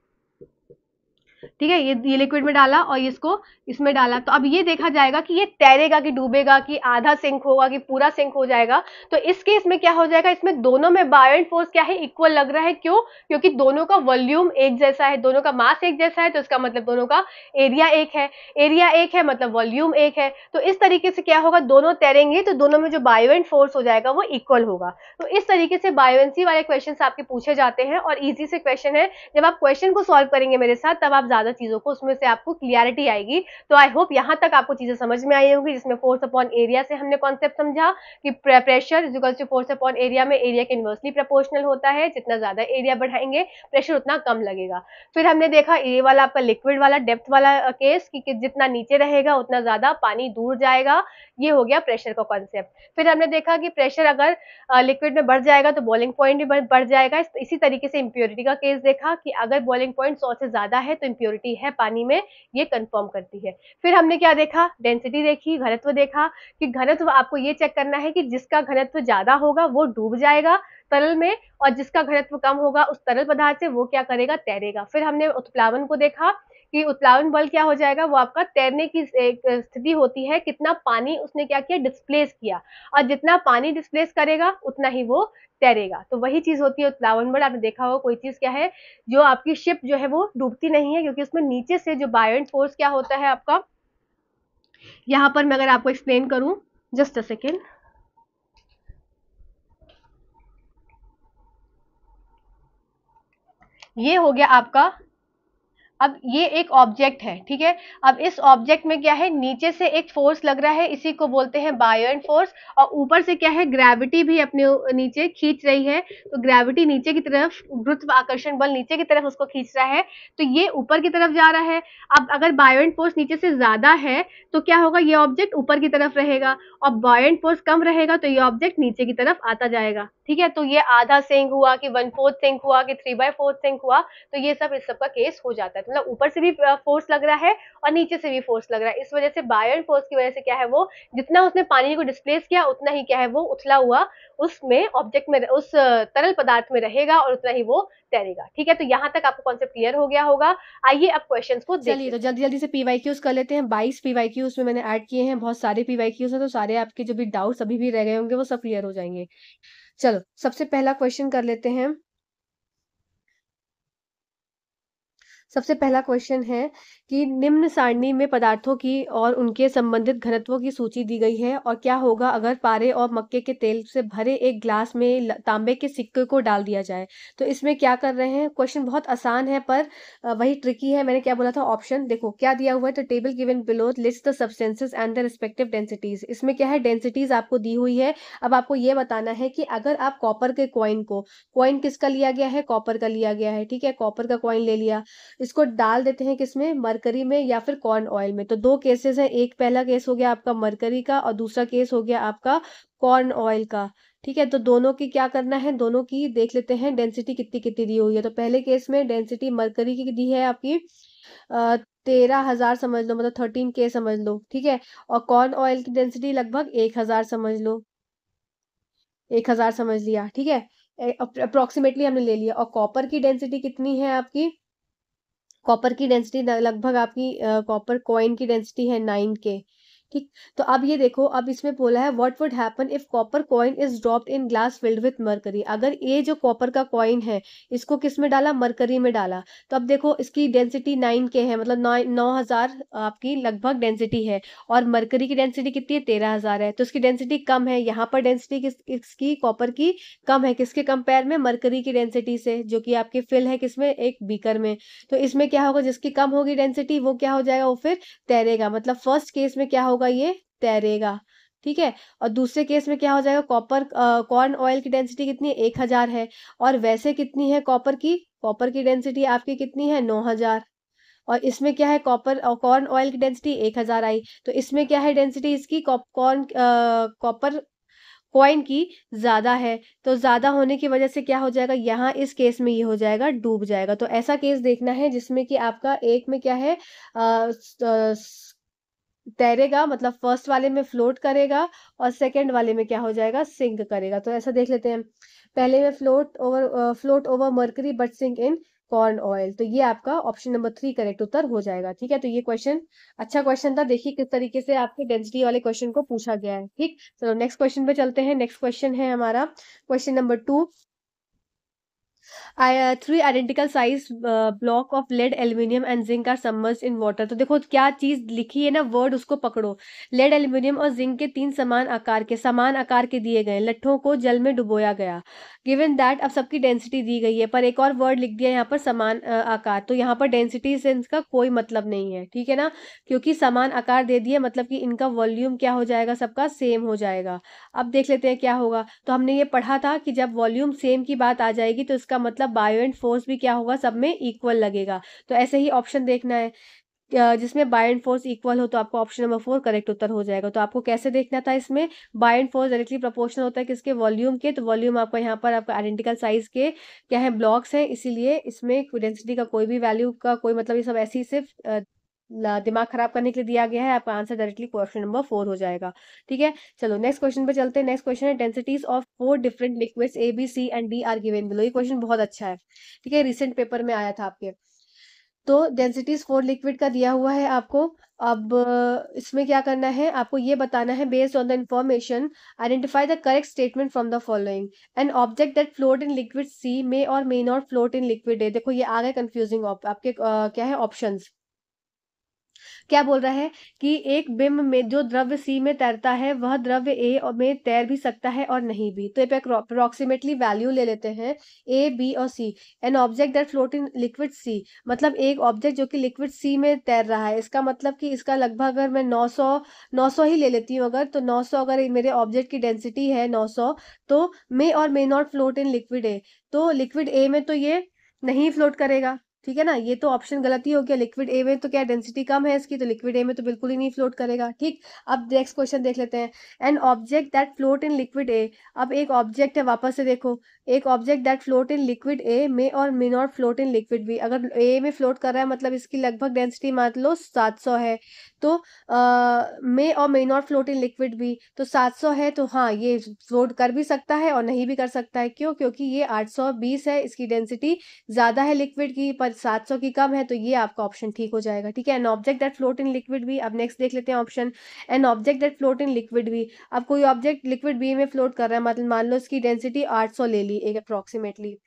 ठीक है, ये लिक्विड में डाला और इसको इसमें डाला, तो अब ये देखा जाएगा कि ये तैरेगा कि डूबेगा, कि आधा सिंक होगा कि पूरा सिंक हो जाएगा। तो इस केस में क्या हो जाएगा, इसमें दोनों में बायोएंट फोर्स क्या है, इक्वल लग रहा है। क्यों, क्योंकि दोनों का वॉल्यूम एक जैसा है, दोनों का मास एक जैसा है, तो इसका मतलब दोनों का एरिया एक है, एरिया एक है मतलब वॉल्यूम एक है। तो इस तरीके से क्या होगा, दोनों तैरेंगे तो दोनों में जो बायोएंट फोर्स हो जाएगा वो इक्वल होगा। तो इस तरीके से बायोएंसी वाले क्वेश्चन आपके पूछे जाते हैं, और इजी से क्वेश्चन है। जब आप क्वेश्चन को सॉल्व करेंगे मेरे साथ, तब आप ज्यादा चीजों को उसमें से आपको क्लियरिटी आएगी। तो आई होप यहाँ तक आपको चीजें समझ में आई होंगी, जिसमें फोर्स अपॉन एरिया से हमने कॉन्सेप्ट समझा कि pressure is equal to force upon area में एरिया के इनवर्सली प्रोपोर्शनल होता है, जितना ज्यादा एरिया बढ़ाएंगे प्रेशर उतना कम लगेगा। फिर हमने देखा ये वाला आपका लिक्विड वाला डेप्थ वाला केस कि जितना नीचे रहेगा उतना ज्यादा पानी दूर जाएगा, ये हो गया प्रेशर का कॉन्सेप्ट। फिर हमने देखा कि प्रेशर अगर लिक्विड में बढ़ जाएगा तो बॉइलिंग पॉइंट भी बढ़ जाएगा। इसी तरीके से इम्प्योरिटी का केस देखा कि अगर बॉइलिंग पॉइंट 100 से ज्यादा है तो इम्प्योरिटी है पानी में, ये कंफर्म करती है। फिर हमने क्या देखा, डेंसिटी देखी, घनत्व देखा कि घनत्व आपको ये चेक करना है कि जिसका घनत्व ज्यादा होगा वो डूब जाएगा तरल में, और जिसका घनत्व कम होगा उस तरल पदार्थ से वो क्या करेगा, तैरेगा। फिर हमने उत्प्लावन को देखा कि उत्प्लावन बल क्या हो जाएगा, वो आपका तैरने की एक स्थिति होती है, कितना पानी उसने क्या किया, डिस्प्लेस किया, और जितना पानी डिस्प्लेस करेगा उतना ही वो तैरेगा। तो वही चीज होती है उत्प्लावन बल। आपने देखा होगा कोई चीज क्या है, जो आपकी शिप जो है वो डूबती नहीं है, क्योंकि उसमें नीचे से जो बायोएंट फोर्स क्या होता है आपका, यहां पर मैं अगर आपको एक्सप्लेन करूं, जस्ट अ सेकेंड, ये हो गया आपका, अब ये एक ऑब्जेक्ट है, ठीक है। अब इस ऑब्जेक्ट में क्या है, नीचे से एक फोर्स लग रहा है, इसी को बोलते हैं बायोएंट फोर्स, और ऊपर से क्या है, ग्रेविटी भी अपने नीचे खींच रही है। तो ग्रेविटी नीचे की तरफ, गुरुत्वाकर्षण बल नीचे की तरफ उसको खींच रहा है, तो ये ऊपर की तरफ जा रहा है। अब अगर बायोएंट फोर्स नीचे से ज्यादा है तो क्या होगा, ये ऑब्जेक्ट ऊपर की तरफ रहेगा, और बायोएंट फोर्स कम रहेगा तो ये ऑब्जेक्ट नीचे की तरफ आता जाएगा। ठीक है, तो ये आधा सिंक हुआ कि 1/4 सिंक हुआ कि 3/4 सिंक हुआ, तो ये सब इस सब का केस हो जाता है। मतलब ऊपर से भी फोर्स लग रहा है और नीचे से भी फोर्स लग रहा है। इस वजह से बायोएंट फोर्स की वजह से क्या है, वो जितना उसने पानी को डिस्प्लेस किया उतना ही क्या है, वो उथला हुआ उसमें ऑब्जेक्ट में, उस तरल पदार्थ में रहेगा, और उतना ही वो तैरेगा। ठीक है, तो यहाँ तक आपको कॉन्सेप्ट क्लियर हो गया होगा। आइए अब क्वेश्चंस को देखिए। चलिए तो जल्दी जल्दी से पीवाईक्यूज कर लेते हैं। 22 पीवाईक्यूज में मैंने ऐड किए हैं, बहुत सारे पीवाईक्यूज हैं, तो सारे आपके जो भी डाउट्स अभी भी रह गए होंगे वो सब क्लियर हो जाएंगे। चलो सबसे पहला क्वेश्चन कर लेते हैं। सबसे पहला क्वेश्चन है कि निम्न सारणी में पदार्थों की और उनके संबंधित घनत्वों की सूची दी गई है, और क्या होगा अगर पारे और मक्के के तेल से भरे एक ग्लास में तांबे के सिक्के को डाल दिया जाए। तो इसमें क्या कर रहे हैं, क्वेश्चन बहुत आसान है पर वही ट्रिकी है। मैंने क्या बोला था, ऑप्शन देखो क्या दिया हुआ है, तो table given below list the substances and the respective densities. इसमें क्या है, डेंसिटीज आपको दी हुई है। अब आपको ये बताना है कि अगर आप कॉपर के कॉइन को, कॉइन किसका लिया गया है, कॉपर का लिया गया है, ठीक है, कॉपर का कॉइन ले लिया, इसको डाल देते हैं किसमें, मरकरी में या फिर कॉर्न ऑयल में। तो दो केसेस हैं, एक पहला केस हो गया आपका मरकरी का और दूसरा केस हो गया आपका कॉर्न ऑयल का। ठीक है, तो दोनों की क्या करना है, दोनों की देख लेते हैं डेंसिटी कितनी कितनी दी हुई है। तो पहले केस में डेंसिटी मरकरी की दी है आपकी 13,000 समझ लो, मतलब 13K समझ लो। ठीक है, और कॉर्न ऑयल की डेंसिटी लगभग 1,000 समझ लो, 1,000 समझ लिया। ठीक है, अप्रोक्सीमेटली हमने ले लिया। और कॉपर की डेंसिटी कितनी है आपकी, कॉपर की डेंसिटी लगभग आपकी कॉपर कॉइन की डेंसिटी है 9K। ठीक, तो अब ये देखो, अब इसमें बोला है what would happen if copper coin is dropped in glass filled with mercury. अगर ये जो कॉपर का कॉइन है इसको किस में डाला, मरकरी में डाला, तो अब देखो इसकी डेंसिटी 9K है, मतलब 9,000 आपकी लगभग डेंसिटी है। और मरकरी की डेंसिटी कितनी है, 13,000 है, तो इसकी डेंसिटी कम है। यहाँ पर डेंसिटी किसकी, कॉपर की कम है, किसके कंपेयर में, मरकरी की डेंसिटी से, जो कि आपके फिल है किसमें, एक बीकर में। तो इसमें क्या होगा, जिसकी कम होगी डेंसिटी वो क्या हो जाएगा, वो फिर तैरेगा। मतलब फर्स्ट केस में क्या होगा, ये तैरेगा। ठीक है, और दूसरे केस में क्या हो जाएगा, कॉपर कॉर्न ऑयल की डेंसिटी कितनी है, 1,000 है। और वैसे कितनी है कॉपर की, कॉपर की डेंसिटी आपकी कितनी है, 9,000। और इसमें क्या है, कॉपर और कॉर्न ऑयल की डेंसिटी 1,000 आई। तो इसमें क्या है डेंसिटी इसकी, कॉपर कॉइन की ज्यादा है। तो ज्यादा होने की वजह से क्या हो जाएगा, यहाँ इस केस में ये हो जाएगा, डूब जाएगा। तो ऐसा केस देखना है जिसमें कि आपका एक में क्या है, तैरेगा, मतलब फर्स्ट वाले में फ्लोट करेगा और सेकंड वाले में क्या हो जाएगा, सिंक करेगा। तो ऐसा देख लेते हैं, पहले में float over mercury but sink in corn oil. तो ये आपका ऑप्शन नंबर 3 करेक्ट उत्तर हो जाएगा। ठीक है, तो ये क्वेश्चन अच्छा क्वेश्चन था, देखिए किस तरीके से आपके डेंसिटी वाले क्वेश्चन को पूछा गया है। ठीक, चलो नेक्स्ट क्वेश्चन पे चलते हैं। नेक्स्ट क्वेश्चन है हमारा question number 2। 3 identical size block of lead aluminium and zinc are submerged in water. तो देखो क्या चीज लिखी है ना, वर्ड उसको पकड़ो। लेड एल्यूमिनियम और जिंक के 3 समान आकार के दिए गए लट्ठों को जल में डुबोया गया। गिवन दैट, अब सबकी डेंसिटी दी गई है, पर एक और वर्ड लिख दिया यहाँ पर, समान आकार। तो यहाँ पर डेंसिटी से इसका कोई मतलब नहीं है, ठीक है ना, क्योंकि समान आकार दे दिए मतलब कि इनका वॉल्यूम क्या हो जाएगा, सबका सेम हो जाएगा। अब देख लेते हैं क्या होगा। तो हमने ये पढ़ा था कि जब वॉल्यूम सेम की बात आ जाएगी तो इसका मतलब बायोएंट फोर्स भी क्या होगा, सब में इक्वल लगेगा। तो ऐसे ही ऑप्शन देखना है, जिसमें बायोएंट फोर्स इक्वल हो, तो आपको ऑप्शन नंबर 4 करेक्ट उत्तर हो जाएगा। तो आपको कैसे देखना था, इसमें बायोएंट फोर्स डायरेक्टली प्रोपोर्शनल होता है किसके, वॉल्यूम के। तो वॉल्यूम आपका यहाँ पर आपका आइडेंटिकल साइज के क्या है, ब्लॉक्स है, इसीलिए इसमें डेंसिटी का कोई भी वैल्यू का कोई मतलब, ये सब ऐसे ही सिर्फ दिमाग खराब करने के लिए दिया गया है। आपका आंसर डायरेक्टली क्वेश्चन नंबर 4 हो जाएगा। ठीक है, चलो नेक्स्ट क्वेश्चन पे चलते हैं। नेक्स्ट क्वेश्चन है densities of 4 different liquids A B C and D are given below. ये क्वेश्चन बहुत अच्छा है, ठीक है, रिसेंट पेपर में आया था आपके। तो डेंसिटीज 4 लिक्विड का दिया हुआ है आपको। अब इसमें क्या करना है, आपको ये बताना है, based on the information identify the correct statement from the following. An object that float in liquid C may और may not float in liquid A. देखो ये आ गए कंफ्यूजिंग आपके क्या है ऑप्शंस। क्या बोल रहा है कि एक बिंब में जो द्रव्य सी में तैरता है वह द्रव्य ए और में तैर भी सकता है और नहीं भी। तो ये अप्रोक्सीमेटली वैल्यू ले लेते हैं, ए बी और C. An object that float in liquid C, मतलब एक ऑब्जेक्ट जो कि लिक्विड सी में तैर रहा है, इसका मतलब कि इसका लगभग, अगर मैं 900 ही ले लेती हूँ अगर, तो 900 अगर मेरे ऑब्जेक्ट की डेंसिटी है 900, तो मे और may not float in liquid ए। तो लिक्विड ए में तो ये नहीं फ्लोट करेगा, ठीक है ना, ये तो ऑप्शन गलत ही हो गया। लिक्विड ए में तो क्या डेंसिटी कम है इसकी, तो लिक्विड ए में तो बिल्कुल ही नहीं फ्लोट करेगा। ठीक, अब नेक्स्ट क्वेश्चन देख लेते हैं। An object that float in liquid A, अब एक ऑब्जेक्ट है, वापस से देखो, एक object that float in liquid A में और may not float in liquid B. अगर ए में फ्लोट कर रहा है मतलब इसकी लगभग डेंसिटी मान लो 700 है। तो मे और may not float in liquid B, तो 700 है, तो हाँ ये फ्लोट कर भी सकता है और नहीं भी कर सकता है। क्यों, क्योंकि ये 820 है, इसकी डेंसिटी ज्यादा है लिक्विड की, पर 700 की कम है। तो ये आपका ऑप्शन ठीक हो जाएगा। ठीक है, an object that float in liquid B. अब नेक्स्ट देख लेते हैं option, an object that float in liquid B. अब कोई ऑब्जेक्ट लिक्विड बी में फ्लोट कर रहा है, मतलब मान लो इसकी डेंसिटी 800 ले ली एक approximately.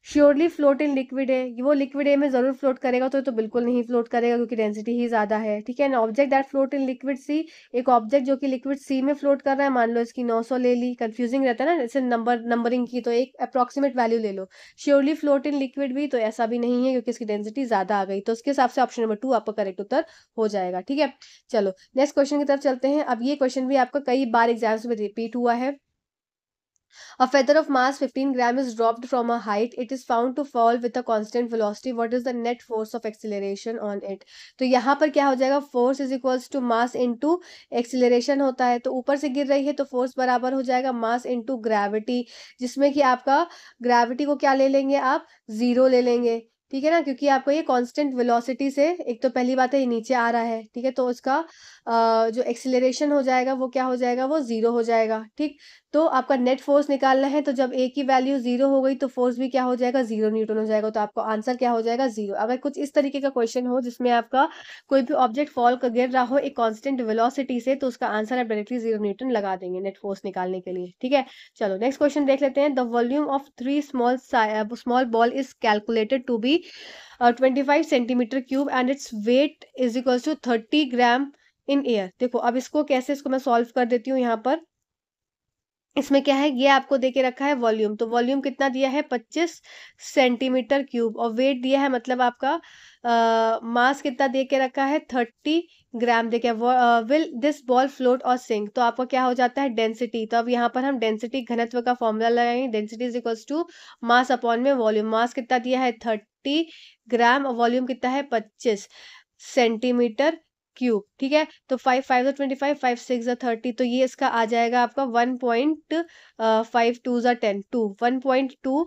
Surely float in liquid है, वो लिक्विड ए में जरूर फ्लोट करेगा, तो बिल्कुल नहीं फ्लोट करेगा क्योंकि डेंसिटी ही ज्यादा है। ठीक है, object that float in liquid C, एक ऑब्जेक्ट जो कि लिक्विड सी में फ्लोट कर रहा है, मान लो इसकी 900 ले ली, कंफ्यूजिंग रहता है ना जैसे नंबरिंग की, तो एक अप्रोक्सीमेट वैल्यू ले लो। श्योरली फ्लोट इन लिक्विड भी, तो ऐसा भी नहीं है क्योंकि इसकी डेंसिटी ज्यादा आ गई, तो उसके हिसाब से ऑप्शन नंबर 2 आपका करेक्ट उत्तर हो जाएगा। ठीक है, चलो नेक्स्ट क्वेश्चन की तरफ चलते हैं। अब ये क्वेश्चन भी आपका कई बार एग्जाम्स में रिपीट हुआ है। A feather of mass 15 gram is dropped from a height. It is found to fall with a constant velocity. What is the net force of acceleration on it? तो यहाँ पर क्या हो जाएगा, force is equals to mass into acceleration होता है, तो ऊपर से गिर रही है तो फोर्स बराबर हो जाएगा मास इनटू ग्रेविटी, जिसमें कि आपका ग्रेविटी को क्या ले लेंगे आप, जीरो ले लेंगे, ठीक है ना, क्योंकि आपको ये कांस्टेंट वेलोसिटी से, एक तो पहली बात है ये नीचे आ रहा है, ठीक है, तो इसका जो एक्सिलरेशन हो जाएगा वो क्या हो जाएगा, वो जीरो हो जाएगा, ठीक। तो आपका नेट फोर्स निकालना है, तो जब ए की वैल्यू जीरो हो गई तो फोर्स भी क्या हो जाएगा, 0 न्यूटन हो जाएगा, तो आपका आंसर क्या हो जाएगा, जीरो। अगर कुछ इस तरीके का क्वेश्चन हो जिसमें आपका कोई भी ऑब्जेक्ट फॉल कर गिर रहा हो एक कांस्टेंट वेलोसिटी से, तो उसका आंसर आप डायरेक्टली 0 न्यूटन लगा देंगे नेट फोर्स निकालने के लिए, ठीक है। चलो नेक्स्ट क्वेश्चन देख लेते हैं। The volume of 3 small ball is calculated to be 25 centimetre cube and its weight is equal to 30 gram in air. देखो अब इसको कैसे, इसको मैं सॉल्व कर देती हूँ। यहाँ पर इसमें क्या है, ये आपको देके रखा है वॉल्यूम, तो वॉल्यूम कितना दिया है, 25 सेंटीमीटर क्यूब, और वेट दिया है मतलब आपका मास कितना दे के रखा है, 30 ग्राम दे के। विल दिस बॉल फ्लोट और सिंक, तो आपका क्या हो जाता है, डेंसिटी। तो अब यहाँ पर हम डेंसिटी घनत्व का फॉर्मूला लगाएंगे, density is equals to mass upon में वॉल्यूम। मास कितना दिया है, 30 ग्राम, और वॉल्यूम कितना है, 25 सेंटीमीटर क्यूब, ठीक है। तो 5 5 25, 5 6 30, तो ये इसका आ जाएगा आपका 1.5 2 10 टू 1.2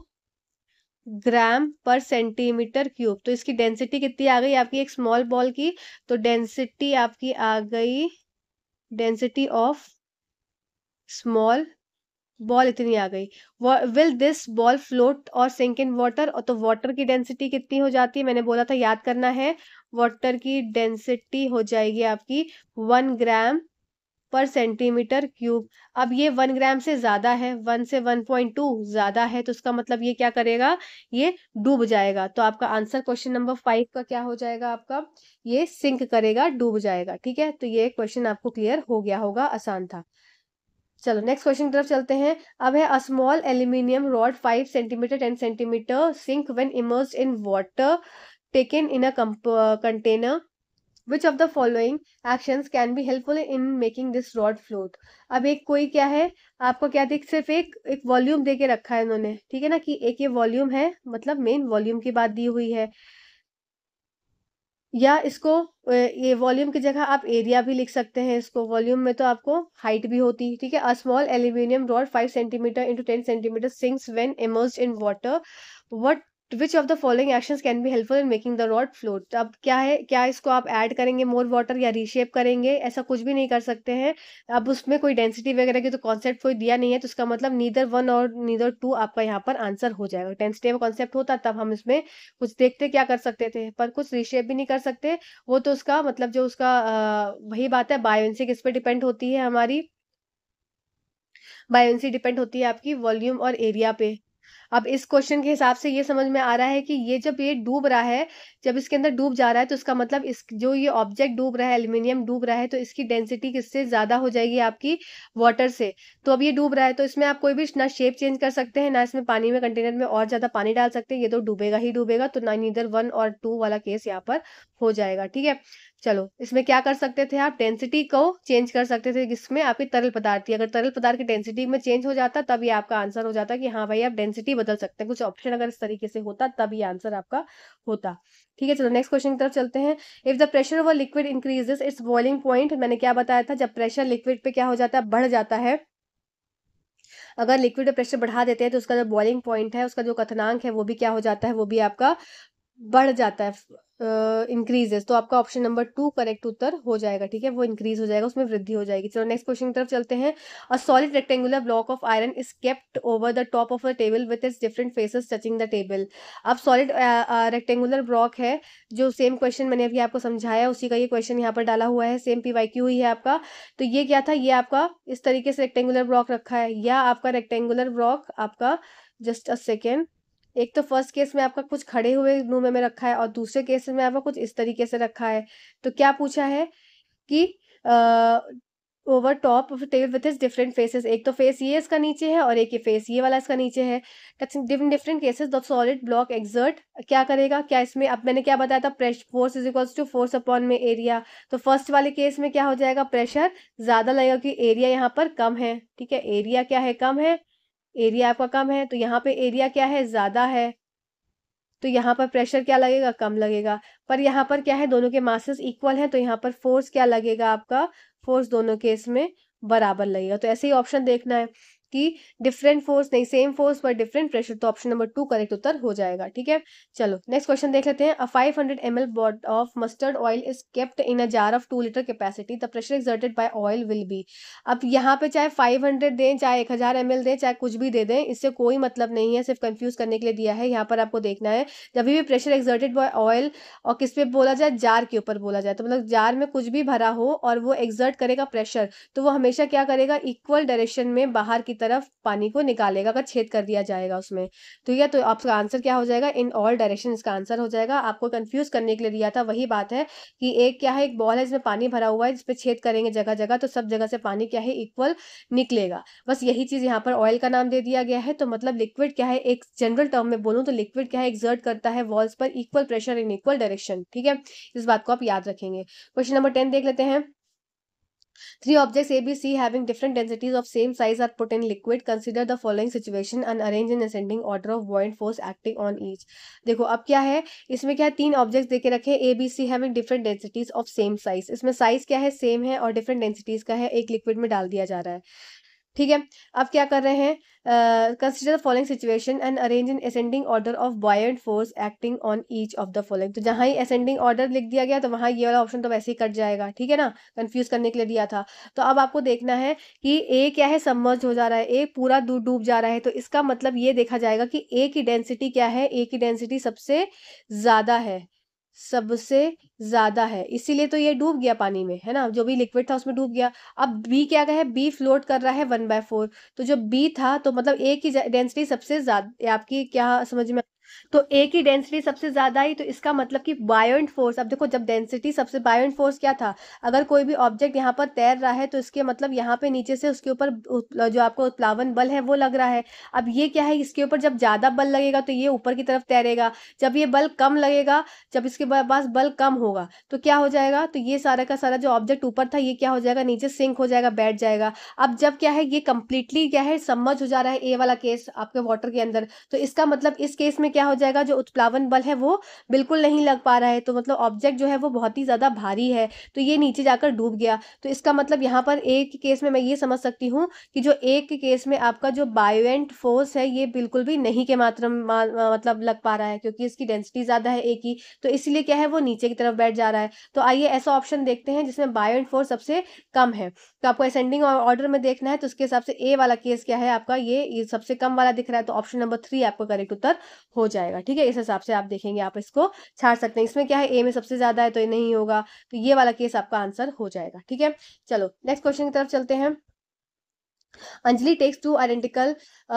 ग्राम पर सेंटीमीटर क्यूब। तो इसकी डेंसिटी कितनी आ गई आपकी एक स्मॉल बॉल की, तो डेंसिटी आपकी आ गई, डेंसिटी ऑफ स्मॉल बॉल इतनी आ गई। विल दिस बॉल फ्लोट और सिंक इन वाटर, और तो वाटर की डेंसिटी कितनी हो जाती है, मैंने बोला था याद करना है, वाटर की डेंसिटी हो जाएगी आपकी 1 ग्राम पर सेंटीमीटर क्यूब। अब ये 1 ग्राम से ज्यादा है, 1 से 1.2 ज्यादा है, तो इसका मतलब ये क्या करेगा, ये डूब जाएगा। तो आपका आंसर क्वेश्चन नंबर 5 का क्या हो जाएगा आपका, ये सिंक करेगा, डूब जाएगा, ठीक है। तो ये क्वेश्चन आपको क्लियर हो गया होगा, आसान था। चलो नेक्स्ट क्वेश्चन की तरफ चलते हैं। अब है a small aluminium rod 5 centimetre 10 centimetre sink when immersed in water taken in a container, which of the following actions can be helpful in making this rod float. अब एक कोई क्या है, आपको क्या देख, सिर्फ एक वॉल्यूम दे के रखा है इन्होंने, ठीक है ना, कि एक ये वॉल्यूम है, मतलब मेन वॉल्यूम की बात दी हुई है, या इसको ये वॉल्यूम की जगह आप एरिया भी लिख सकते हैं, इसको वॉल्यूम में तो आपको हाइट भी होती है, ठीक है। A small aluminium rod 5 centimetre into 10 centimetre sinks when immersed in water, what which of the following actions can be helpful in making the rod float. अब क्या है, क्या इसको आप ऐड करेंगे मोर वाटर या रीशेप करेंगे, ऐसा कुछ भी नहीं कर सकते हैं। अब उसमें कोई डेंसिटी वगैरह की तो कॉन्सेप्ट कोई दिया नहीं है, तो इसका मतलब नीदर 1 और नीदर 2 आपका यहाँ पर आंसर हो जाएगा। डेंसिटी का कॉन्सेप्ट होता तब हम इसमें कुछ देखते क्या कर सकते थे, पर कुछ रीशेप भी नहीं कर सकते। वो तो उसका मतलब जो उसका वही बात है, बायोन्सी किस पे डिपेंड होती है हमारी, बायोन्सी डिपेंड होती है आपकी वॉल्यूम और एरिया पे। अब इस क्वेश्चन के हिसाब से ये समझ में आ रहा है कि ये जब ये डूब रहा है, जब इसके अंदर डूब जा रहा है, तो इसका मतलब इस जो ये ऑब्जेक्ट डूब रहा है, एल्यूमिनियम डूब रहा है, तो इसकी डेंसिटी किससे ज्यादा हो जाएगी आपकी, वाटर से। तो अब ये डूब रहा है, तो इसमें आप कोई भी ना शेप चेंज कर सकते हैं, ना इसमें पानी में कंटेनर में और ज्यादा पानी डाल सकते हैं, ये तो डूबेगा ही डूबेगा, तो ना नीदर 1 और 2 वाला केस यहाँ पर हो जाएगा, ठीक है। चलो इसमें क्या कर सकते थे आप, डेंसिटी को चेंज कर सकते थे, जिसमें आपकी तरल पदार्थ थी, अगर तरल पदार्थ की डेंसिटी में चेंज हो जाता तब ये आपका आंसर हो जाता कि हाँ भाई आप डेंसिटी बदल सकते हैं, कुछ ऑप्शन अगर इस तरीके से होता तब ये आंसर आपका होता, ठीक है। चलो नेक्स्ट क्वेश्चन की तरफ चलते हैं। If the pressure of a liquid increases it's boiling point, मैंने क्या बताया था, जब प्रेशर लिक्विड पे क्या हो जाता है, बढ़ जाता है, अगर लिक्विड में प्रेशर बढ़ा देते हैं तो उसका जो बॉइलिंग पॉइंट है, उसका जो क्वथनांक है, वो भी क्या हो जाता है, वो भी आपका बढ़ जाता है, इंक्रीजेस। तो आपका ऑप्शन नंबर 2 करेक्ट उत्तर हो जाएगा, ठीक है, वो इंक्रीज हो जाएगा, उसमें वृद्धि हो जाएगी। चलो नेक्स्ट क्वेश्चन की तरफ चलते हैं। A solid rectangular block of iron is kept over the top of a table with its different phases touching the table. अब सॉलिड रेक्टेंगुलर ब्लॉक है, जो सेम क्वेश्चन मैंने अभी आपको समझाया उसी का ये क्वेश्चन यहाँ पर डाला हुआ है, सेम PYQ ही है आपका। तो ये क्या था, ये आपका इस तरीके से रेक्टेंगुलर ब्लॉक रखा है, या आपका रेक्टेंगुलर ब्लॉक आपका, जस्ट अ सेकेंड, एक तो फर्स्ट केस में आपका कुछ खड़े हुए मुंह में रखा है, और दूसरे केस में आपका कुछ इस तरीके से रखा है। तो क्या पूछा है कि over top of table with is different phases, एक तो फेस ये इसका नीचे है और एक ये फेस ये वाला इसका नीचे है। Different different cases the solid block exert क्या करेगा, क्या इसमें, अब मैंने क्या बताया था, pressure force is equals to force upon में एरिया। तो फर्स्ट वाले केस में क्या हो जाएगा, प्रेशर ज्यादा लगेगा कि एरिया यहाँ पर कम है, ठीक है, एरिया क्या है, कम है, एरिया आपका कम है, तो यहाँ पे एरिया क्या है, ज़्यादा है, तो यहाँ पर प्रेशर क्या लगेगा, कम लगेगा। पर यहाँ पर क्या है, दोनों के मासेस इक्वल हैं, तो यहाँ पर फोर्स क्या लगेगा आपका, फोर्स दोनों केस में बराबर लगेगा। तो ऐसे ही ऑप्शन देखना है कि डिफरेंट फोर्स नहीं, सेम फोर्स पर डिफरेंट प्रेशर, तो ऑप्शन नंबर 2 करेक्ट उत्तर हो जाएगा। ठीक है, चलो नेक्स्ट क्वेश्चन देख लेते हैं। A 500 ml bot of mustard oil is kept in a jar of 2 litre capacity, the pressure exerted by oil will be. अब यहाँ पे चाहे 500 दें, चाहे 1000 ml दें, चाहे कुछ भी दे दें, इससे कोई मतलब नहीं है, सिर्फ कंफ्यूज करने के लिए दिया है। यहाँ पर आपको देखना है जब भी प्रेशर एक्सर्टेड बाय ऑयल और किस पे बोला जाए, जार के ऊपर बोला जाए, तो मतलब जार में कुछ भी भरा हो और वो एक्सर्ट करेगा प्रेशर, तो वो हमेशा क्या करेगा, इक्वल डायरेक्शन में बाहर की तरफ पानी को निकालेगा, अगर छेद कर दिया जाएगा उसमें। तो यह तो आपका आंसर क्या हो जाएगा, इन ऑल डायरेक्शन इसका आंसर हो जाएगा। आपको कंफ्यूज करने के लिए दिया था, वही बात है कि एक क्या है, एक बॉल है जिसमें पानी भरा हुआ है, जिसपे छेद करेंगे जगह जगह, तो सब जगह से पानी क्या है, इक्वल निकलेगा। बस यही चीज यहाँ पर ऑयल का नाम दे दिया गया है। तो मतलब लिक्विड क्या है, एक जनरल टर्म में बोलूं तो लिक्विड क्या है, एक्सर्ट करता है वॉल्स पर equal pressure in equal direction. ठीक है, इस बात को आप याद रखेंगे। क्वेश्चन नंबर 10 देख लेते हैं। Three objects A, B, C having different densities of same size are put in liquid. Consider the following situation and arrange in ascending order of buoyant force acting on each. देखो अब क्या है, इसमें क्या है, 3 ऑब्जेक्ट्स देके रखे A, B, C having different densities of same size. इसमें साइज क्या है, सेम है, और डिफरेंट डेंसिटीज का है, एक लिक्विड में डाल दिया जा रहा है। ठीक है, अब क्या कर रहे हैं, consider the following situation and arrange in ascending order of buoyant force acting on each of the following. तो जहां ही असेंडिंग ऑर्डर लिख दिया गया, तो वहां ये वाला ऑप्शन तो वैसे ही कट जाएगा। ठीक है ना, कंफ्यूज करने के लिए दिया था। तो अब आपको देखना है कि ए क्या है, सबमर्ज हो जा रहा है, ए पूरा डूब जा रहा है, तो इसका मतलब ये देखा जाएगा कि ए की डेंसिटी क्या है, ए की डेंसिटी सबसे ज्यादा है, सबसे ज्यादा है, इसीलिए तो ये डूब गया पानी में, है ना, जो भी लिक्विड था उसमें डूब गया। अब बी क्या है, बी फ्लोट कर रहा है 1/4, तो जो बी था, तो मतलब ए की डेंसिटी सबसे ज्यादा, आपकी क्या समझ में, तो ए की डेंसिटी सबसे ज्यादा आई, तो इसका मतलब कि बायोंट फोर्स, अब देखो जब डेंसिटी सबसे, बायोंट फोर्स क्या था, अगर कोई भी ऑब्जेक्ट यहाँ पर तैर रहा है, तो इसके मतलब यहाँ पे नीचे से उसके ऊपर जो आपको उत्प्लावन बल है वो लग रहा है। अब ये क्या है, इसके ऊपर जब ज्यादा बल लगेगा तो ये ऊपर की तरफ तैरेगा, जब ये बल कम लगेगा, जब इसके पास बल कम होगा, तो क्या हो जाएगा, तो ये सारा का सारा जो ऑब्जेक्ट ऊपर था, ये क्या हो जाएगा, नीचे सिंक हो जाएगा, बैठ जाएगा। अब जब क्या है, ये कंप्लीटली क्या है, सबमर्ज हो जा रहा है, ए वाला केस आपके वाटर के अंदर, तो इसका मतलब इस केस में क्या हो जाएगा, जो उत्प्लावन बल है वो बिल्कुल नहीं लग पा रहा है, तो मतलब ऑब्जेक्ट जो है वो बहुत ही ज्यादा भारी है, तो ये नीचे जाकर डूब गया। तो इसका मतलब यहाँ पर ए के केस में मैं ये समझ सकती हूँ कि जो ए के केस में आपका जो बायोएंट फोर्स है, ये बिल्कुल भी नहीं के मतलब लग पा रहा है, क्योंकि इसकी डेंसिटी ज्यादा है ए की, तो इसलिए क्या है, वो नीचे की तरफ बैठ जा रहा है। तो आइए ऐसा ऑप्शन देखते हैं जिसमें बायोएंट फोर्स सबसे कम है। तो आपको असेंडिंग ऑर्डर में देखना है, तो उसके हिसाब से ए वाला केस क्या है आपका, ये सबसे कम वाला दिख रहा है, तो ऑप्शन नंबर 3 आपका करेक्ट उत्तर हो जाएगा। ठीक है, इस हिसाब से आप देखेंगे, आप इसको छाड़ सकते हैं। इसमें क्या है, ए में सबसे ज्यादा है तो ये नहीं होगा, तो ये वाला केस आपका आंसर हो जाएगा। ठीक है, चलो नेक्स्ट क्वेश्चन की तरफ चलते हैं। Anjali takes two identical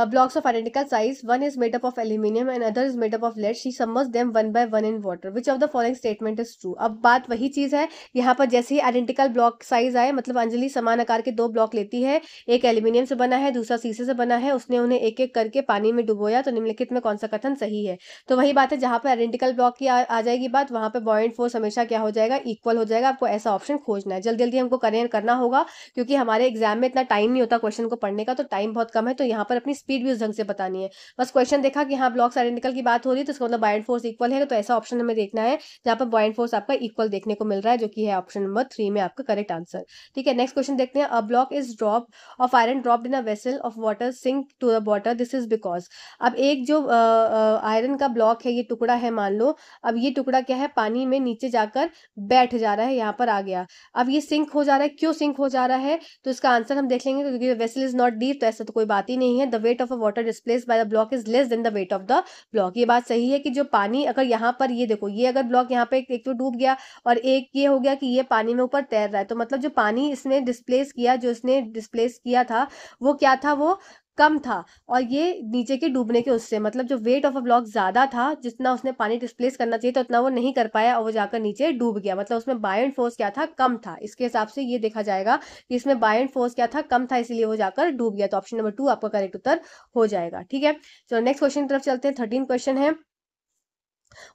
blocks of identical size. One is made up of aluminium and other is made up of lead. She submerges them one by one in water. Which of the following statement is true? अब बात वही चीज है, यहाँ पर जैसे ही identical block size आए, मतलब अंजलि समान आकार के 2 ब्लॉक लेती है, एक एल्यूमिनियम से बना है, दूसरा शीशे से बना है, उसने उन्हें एक एक करके पानी में डुबोया, तो निम्नलिखित में कौन सा कथन सही है। तो वही बात है, जहां पर आइडेंटिकल ब्लॉक की आ जाएगी बात, वहां पर बॉयंट फोर्स हमेशा क्या हो जाएगा, इक्वल हो जाएगा। आपको ऐसा ऑप्शन खोजना है, जल्दी जल्दी हमको करना होगा, क्योंकि हमारे एग्जाम में इतना टाइम नहीं होता क्वेश्चन को पढ़ने का, तो टाइम बहुत कम है, तो यहाँ पर अपनी स्पीड भी उस ढंग से बतानी है। बस क्वेश्चन देखा कि हाँ ब्लॉक्स आइडेंटिकल की बात हो रही है, तो इसका मतलब बायोंट फोर्स इक्वल है, तो ऐसा ऑप्शन हमें देखना है जहाँ पर बायोंट फोर्स आपका इक्वल देखने को मिल रहा है, जो कि है ऑप्शन नंबर 3 में आपका करेक्ट आंसर। ठीक है, नेक्स्ट क्वेश्चन देखते हैं। A block is drop of iron dropped in a vessel of water sink to the water, this is because. अब एक जो आयरन का ब्लॉक है, ये टुकड़ा है मान लो, अब ये टुकड़ा क्या है, पानी में नीचे जाकर बैठ जा रहा है, यहाँ पर आ गया। अब ये सिंक हो जा रहा है, क्यों सिंक हो जा रहा है, तो इसका आंसर हम देख लेंगे, क्योंकि वेसल इज नॉट डीप, तो ऐसा तो कोई बात ही नहीं है। The weight of a water displaced by the block is less than the weight of the block. ये बात सही है कि जो पानी अगर यहाँ पर, ये देखो, ये अगर ब्लॉक यहाँ पे एक तो डूब गया, और एक ये हो गया कि ये पानी में ऊपर तैर रहा है, तो मतलब जो पानी इसने डिस्प्लेस किया, जो इसने डिस्प्लेस किया था, वो क्या था, वो कम था, और ये नीचे के डूबने के उससे, मतलब जो वेट ऑफ अ ब्लॉक ज्यादा था, जितना उसने पानी डिस्प्लेस करना चाहिए था उतना वो नहीं कर पाया, और वो जाकर नीचे डूब गया, मतलब उसमें बायोंट फोर्स क्या था, कम था। इसके हिसाब से ये देखा जाएगा कि इसमें बायोंट फोर्स क्या था, कम था, इसलिए वो जाकर डूब गया, तो ऑप्शन नंबर 2 आपका करेक्ट उत्तर हो जाएगा। ठीक है, चलो नेक्स्ट क्वेश्चन की तरफ चलते हैं। 13 क्वेश्चन है।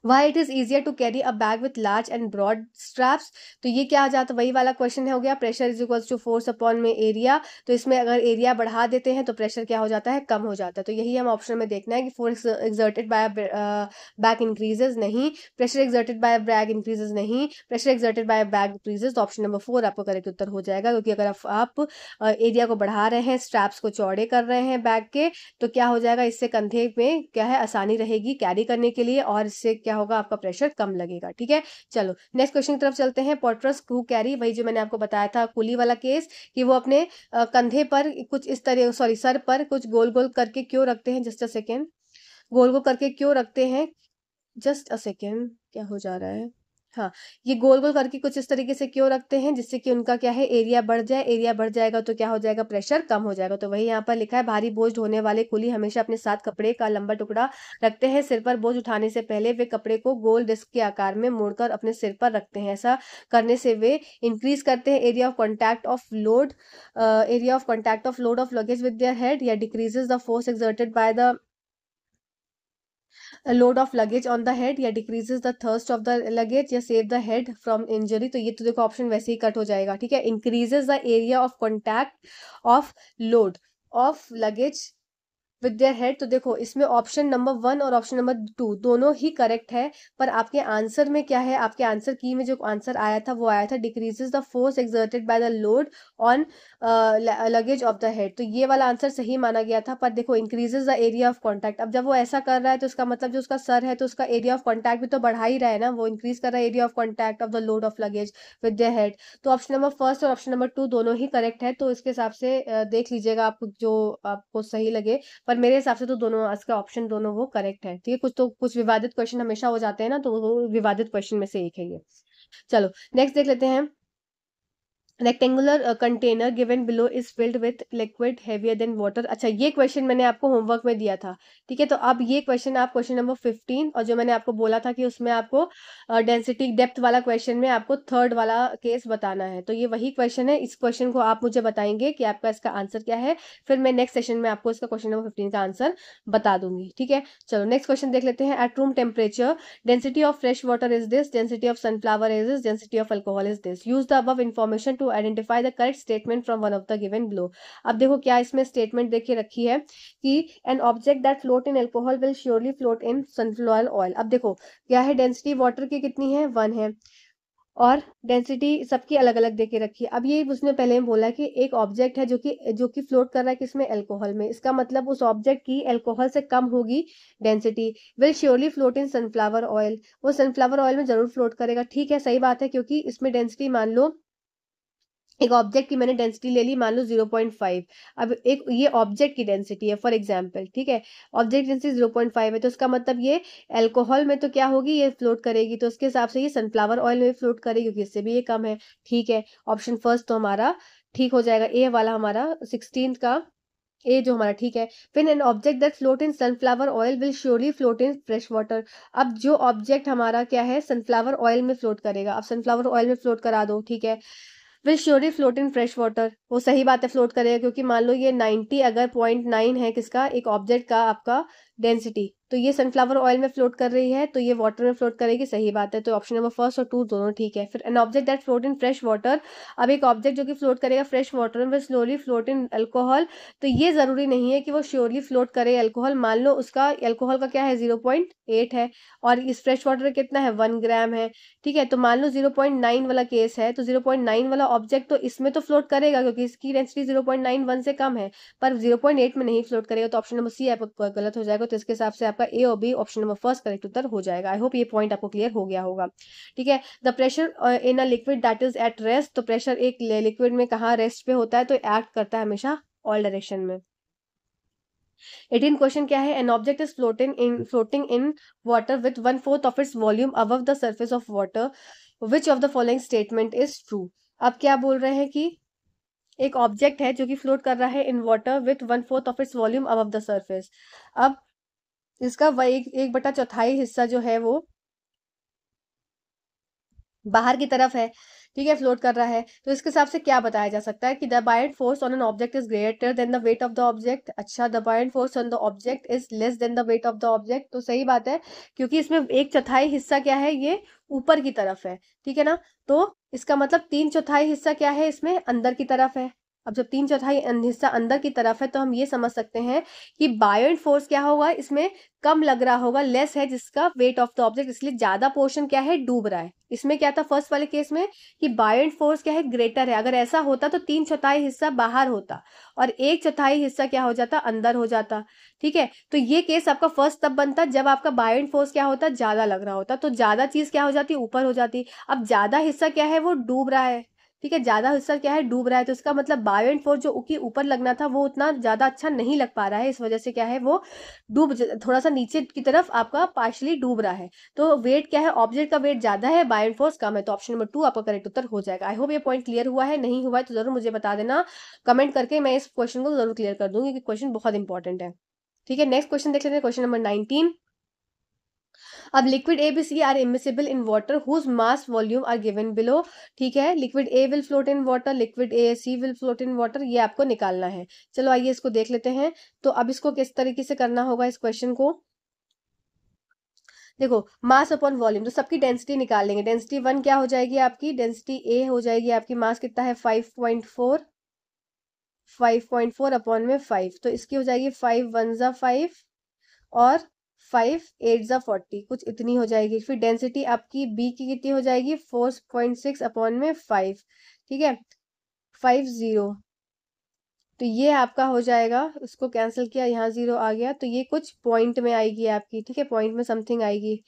Why it is easier to carry a bag with large and broad straps. तो ये क्या आ जाता है, वही वाला क्वेश्चन हो गया, pressure is equals to force upon में एरिया। तो इसमें अगर एरिया बढ़ा देते हैं तो प्रेशर क्या हो जाता है, कम हो जाता है। तो यही हम ऑप्शन में देखना है कि force exerted by bag increases नहीं, pressure exerted by bag increases नहीं, pressure exerted by bag increases. तो ऑप्शन नंबर 4 आपका करेक्ट उत्तर हो जाएगा, क्योंकि अगर आप एरिया को बढ़ा रहे हैं, स्ट्रैप्स को चौड़े कर रहे हैं बैग के, तो क्या हो जाएगा, इससे कंधे में क्या है, आसानी रहेगी कैरी करने के लिए, और इससे क्या होगा, आपका प्रेशर कम लगेगा। ठीक है, चलो नेक्स्ट क्वेश्चन की तरफ चलते हैं। पोर्टरस हु कैरी, वही जो मैंने आपको बताया था कुली वाला केस, कि वो अपने कंधे पर कुछ इस तरह, सॉरी सर पर कुछ गोल गोल करके क्यों रखते हैं, जस्ट अ सेकेंड, गोल गोल करके क्यों रखते हैं, जस्ट अ सेकेंड, क्या हो जा रहा है, हाँ, ये गोल गोल करके कुछ इस तरीके से क्यों रखते हैं, जिससे कि उनका क्या है, एरिया बढ़ जाए, एरिया बढ़ जाएगा तो क्या हो जाएगा, प्रेशर कम हो जाएगा। तो वही यहाँ पर लिखा है, भारी बोझ ढोने वाले कुली हमेशा अपने साथ कपड़े का लंबा टुकड़ा रखते हैं, सिर पर बोझ उठाने से पहले वे कपड़े को गोल डिस्क के आकार में मोड़कर अपने सिर पर रखते हैं। ऐसा करने से वे इंक्रीज करते हैं area of contact of load, area of contact of load of luggage with their head, या decreases the force exerted by the load of luggage on the head, या decreases the thrust of the luggage, या save the head from injury. तो ये तो देखो option वैसे ही cut हो जाएगा। ठीक है, increases the area of contact of load of luggage with their head. तो देखो इसमें ऑप्शन नंबर 1 और ऑप्शन नंबर 2 दोनों ही करेक्ट है, पर आपके आंसर में क्या है, आपके आंसर की में जो आंसर आया था वो आया था decreases the force exerted by the load on luggage of the head. तो ये वाला आंसर सही माना गया था, पर देखो increases the area of contact, अब जब वो ऐसा कर रहा है तो उसका मतलब जो उसका सर है तो उसका एरिया ऑफ कॉन्टैक्ट भी तो बढ़ा ही रहा है ना, वो इंक्रीज कर रहा है area of contact of the load of luggage with the head. तो ऑप्शन नंबर फर्स्ट और ऑप्शन नंबर 2 दोनों ही करेक्ट है। तो इसके हिसाब से देख लीजिएगा आप जो आपको सही लगे, पर मेरे हिसाब से तो दोनों इसका ऑप्शन दोनों वो करेक्ट है। ठीक है, कुछ विवादित क्वेश्चन हमेशा हो जाते हैं ना, तो वो विवादित क्वेश्चन में से एक है ये। चलो नेक्स्ट देख लेते हैं। Rectangular container given below is filled with liquid heavier than water. अच्छा, ये क्वेश्चन मैंने आपको होमवर्क में दिया था। ठीक है, तो अब ये क्वेश्चन आप क्वेश्चन नंबर 15, और जो मैंने आपको बोला था कि उसमें आपको डेंसिटी डेप्थ वाला क्वेश्चन में आपको थर्ड वाला केस बताना है, तो ये वही क्वेश्चन है। इस क्वेश्चन को आप मुझे बताएंगे कि आपका इसका आंसर क्या है, फिर मैं नेक्स्ट सेशन में आपको इसका क्वेश्चन नंबर 15 का आंसर बता दूंगी। ठीक है, चलो नेक्स्ट क्वेश्चन देख लेते हैं। At room temperature density of fresh water is this, density of sunflower is this, density of alcohol is this, use the above information to identify the correct statement from one of the given below. अब देखो क्या इसमें statement देखिए रखी है कि an object that float in alcohol will surely float in sunflower oil. अब देखो क्या है, डेंसिटी वाटर की कितनी है, 1 है, और डेंसिटी सबकी अलग अलग देके रखी है। अब ये उसने पहले में बोला कि एक ऑब्जेक्ट है जो कि फ्लोट कर रहा है किसमें, अल्कोहल में, इसका मतलब उस ऑब्जेक्ट की अल्कोहल से कम होगी density. Will surely float in sunflower oil, वो सनफ्लावर ऑयल में जरूर फ्लोट करेगा। ठीक है, सही बात है, क्योंकि इसमें डेंसिटी मान लो, एक ऑब्जेक्ट की मैंने डेंसिटी ले ली मान लो 0.5। अब एक ये ऑब्जेक्ट की डेंसिटी है फॉर एग्जांपल, ठीक है, ऑब्जेक्ट डेंसिटी 0.5 है, तो इसका मतलब ये अल्कोहल में तो क्या होगी, ये फ्लोट करेगी, तो उसके हिसाब से ये सनफ्लावर ऑयल में फ्लोट करेगी, क्योंकि इससे भी ये कम है। ठीक है, ऑप्शन फर्स्ट तो हमारा ठीक हो जाएगा, ए वाला हमारा 16 का, ए जो हमारा ठीक है। फिर N object that float in sunflower oil will surely float in fresh water. अब जो ऑब्जेक्ट हमारा क्या है, सनफ्लावर ऑयल में फ्लोट करेगा, अब सनफ्लावर ऑयल में फ्लोट करा दो, ठीक है, will surely float in fresh water, वो सही बात है, फ्लोट करेगा, क्योंकि मान लो ये 90 अगर 0.9 है किसका, एक ऑब्जेक्ट का आपका डेंसिटी, तो ये सनफ्लावर ऑयल में फ्लोट कर रही है, तो ये वाटर में फ्लोट करेगी, सही बात है। तो ऑप्शन नंबर फर्स्ट और 2 दोनों ठीक है। फिर N object that float in fresh water, अब एक ऑब्जेक्ट जो कि फ्लोट करेगा फ्रेश वाटर में, स्लोली फ्लोट इन अल्कोहल, तो ये जरूरी नहीं है कि वो श्योरली फ्लोट करे अल्कोहल। मान लो उसका अल्कोहल का क्या है, 0.8 है, और इस फ्रेश वाटर कितना है, 1 ग्राम है। ठीक है, तो मान लो 0.9 वाला केस है, तो 0.9 वाला ऑब्जेक्ट तो इसमें तो फ्लोट करेगा, क्योंकि इसकी डेंसिटी 0.91 से कम है, पर 0.8 में नहीं फ्लोट करेगा। तो ऑप्शन नंबर सी आपका गलत हो जाएगा। तो इसके हिसाब से आपका ए और B option number first correct उत्तर हो जाएगा। आई होप ये पॉइंट आपको क्लियर हो गया होगा। ठीक है, the pressure in a liquid that is at rest, तो प्रेशर एक लिक्विड में कहाँ रेस्ट पे होता है, तो एक्ट करता है हमेशा ऑल डायरेक्शन में। 18 क्वेश्चन क्या है, an object is floating in water with 1/4 of its volume above the surface of water, which of the following statement is true. अब क्या बोल रहे हैं कि एक ऑब्जेक्ट है जो कि फ्लोट कर रहा है in water with 1/4 of its volume above the surface. अब इसका एक बटा चौथाई हिस्सा जो है वो बाहर की तरफ है। ठीक है, फ्लोट कर रहा है, तो इसके हिसाब से क्या बताया जा सकता है कि the buoyant force on an object is greater than the weight of the object. अच्छा, the buoyant force on the object is less than the weight of the object, तो सही बात है, क्योंकि इसमें 1/4 हिस्सा क्या है, ये ऊपर की तरफ है, ठीक है ना। तो इसका मतलब 3/4 हिस्सा क्या है, इसमें अंदर की तरफ है। अब जब 3/4 हिस्सा अंदर की तरफ है, तो हम ये समझ सकते हैं कि बायोइंट फोर्स क्या होगा, इसमें कम लग रहा होगा, लेस है जिसका वेट ऑफ द ऑब्जेक्ट, इसलिए ज्यादा पोर्शन क्या है, डूब रहा है। इसमें क्या था फर्स्ट वाले केस में कि बायोइंट फोर्स क्या है, ग्रेटर है। अगर ऐसा होता तो 3/4 हिस्सा बाहर होता और 1/4 हिस्सा क्या हो जाता, अंदर हो जाता। ठीक है, तो ये केस आपका फर्स्ट तब बनता जब आपका बायोइंट फोर्स क्या होता, ज्यादा लग रहा होता, तो ज्यादा चीज क्या हो जाती, ऊपर हो जाती। अब ज्यादा हिस्सा क्या है, वो डूब रहा है। ठीक है, ज्यादा हिस्सा क्या है, डूब रहा है, तो इसका मतलब बायोइंट फोर्स जो की ऊपर लगना था वो उतना ज्यादा अच्छा नहीं लग पा रहा है, इस वजह से क्या है, वो थोड़ा सा नीचे की तरफ आपका पार्शली डूब रहा है। तो वेट क्या है, ऑब्जेक्ट का वेट ज्यादा है, बायोइंट फोर्स कम है, तो ऑप्शन नंबर 2 आपका करेक्ट उत्तर हो जाएगा। आई होप ये पॉइंट क्लियर हुआ है, नहीं हुआ है तो जरूर मुझे बता देना कमेंट करके, मैं इस क्वेश्चन को जरूर क्लियर कर दूंगी क्योंकि क्वेश्चन बहुत इंपॉर्टेंट है। ठीक है, नेक्स्ट क्वेश्चन देख लेते हैं, क्वेश्चन नंबर 19। अब liquid A B C are immiscible in water whose mass volume are given below. ठीक है, liquid A will float in water, liquid A C will float in water, ये आपको निकालना है। चलो आइए इसको देख लेते हैं। तो अब इसको किस तरीके से करना होगा, इस क्वेश्चन को देखो, मास अपॉन वॉल्यूम, तो सबकी डेंसिटी निकाल लेंगे। डेंसिटी 1 क्या हो जाएगी आपकी, डेंसिटी ए हो जाएगी आपकी, मास कितना है 5.4, 5.4 अपॉन में 5, तो इसकी हो जाएगी 5 1 जा 5 और 5 8 जा 40, कुछ इतनी हो जाएगी। फिर डेंसिटी आपकी बी की कितनी हो जाएगी 4.6 अपॉन में 5, ठीक है 50, तो ये आपका हो जाएगा, इसको कैंसिल किया, यहाँ 0 आ गया, तो ये कुछ पॉइंट में आएगी आपकी, ठीक है पॉइंट में समथिंग आएगी।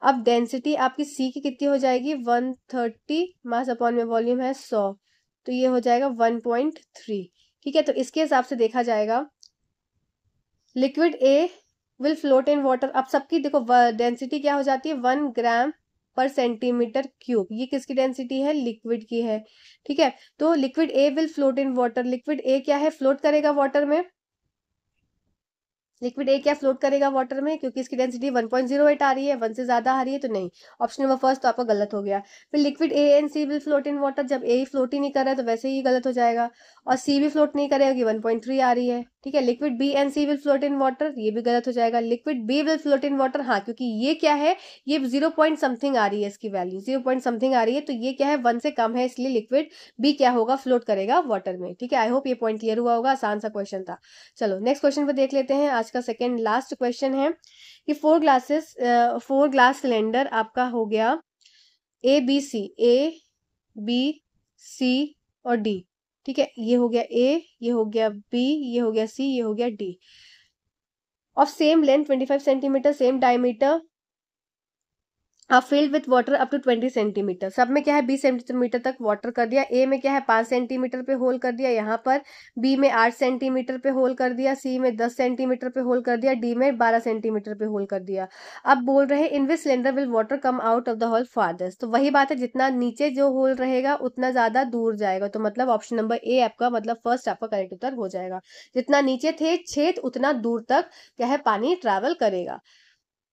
अब डेंसिटी आपकी सी की कितनी हो जाएगी 130, मास अपॉन में वॉल्यूम है 100, तो ये हो जाएगा 1.3। ठीक है, तो इसके हिसाब से देखा जाएगा liquid A will float in water. अब सबकी देखो डेंसिटी क्या हो जाती है 1 ग्राम पर सेंटीमीटर क्यूब, ये किसकी डेंसिटी है, लिक्विड की है। ठीक है, तो liquid A will float in water, liquid ए क्या है, फ्लोट करेगा वाटर में। लिक्विड ए क्या फ्लोट करेगा वाटर में, क्योंकि इसकी डेंसिटी 1.08 आ रही है, 1 से ज्यादा आ रही है तो नहीं, ऑप्शन नंबर फर्स्ट तो आपका गलत हो गया। फिर liquid A and C will float in water, जब ए फ्लोट ही नहीं कर रहा है तो वैसे ही गलत हो जाएगा, और सी भी फ्लोट नहीं करेगा कि 1.3 आ रही है। ठीक है, liquid B and C will float in water, ये भी गलत हो जाएगा। Liquid B will float in water, हाँ क्योंकि ये क्या है, ये 0 पॉइंट समथिंग आ रही है, इसकी वैल्यू 0 पॉइंट समथिंग आ रही है, तो ये क्या है 1 से कम है, इसलिए लिक्विड बी क्या होगा, फ्लोट करेगा वाटर में। ठीक है, आई होप ये पॉइंट क्लियर हुआ होगा, आसान सा क्वेश्चन था। चलो नेक्स्ट क्वेश्चन पे देख लेते हैं, आज का सेकेंड लास्ट क्वेश्चन है कि 4 ग्लास सिलेंडर आपका हो गया ए बी सी और डी। ठीक है, ये हो गया ए, ये हो गया बी, ये हो गया सी, ये हो गया D, of same length 25 centimetre, same diameter, आप filled with water up to 20 centimetre. सब में क्या है 20 सेंटीमीटर तक वाटर कर दिया। ए में क्या है 5 सेंटीमीटर पे होल कर दिया यहाँ पर, बी में 8 सेंटीमीटर पे होल कर दिया, सी में 10 सेंटीमीटर पे होल कर दिया, डी में 12 सेंटीमीटर पे होल कर दिया। अब बोल रहे हैं in which cylinder will water come out of the hole farthest, तो वही बात है, जितना नीचे जो होल रहेगा उतना ज्यादा दूर जाएगा, तो मतलब ऑप्शन नंबर ए आपका मतलब फर्स्ट आपका करेक्ट उत्तर हो जाएगा। जितना नीचे थे छेद उतना दूर तक क्या है पानी ट्रैवल करेगा,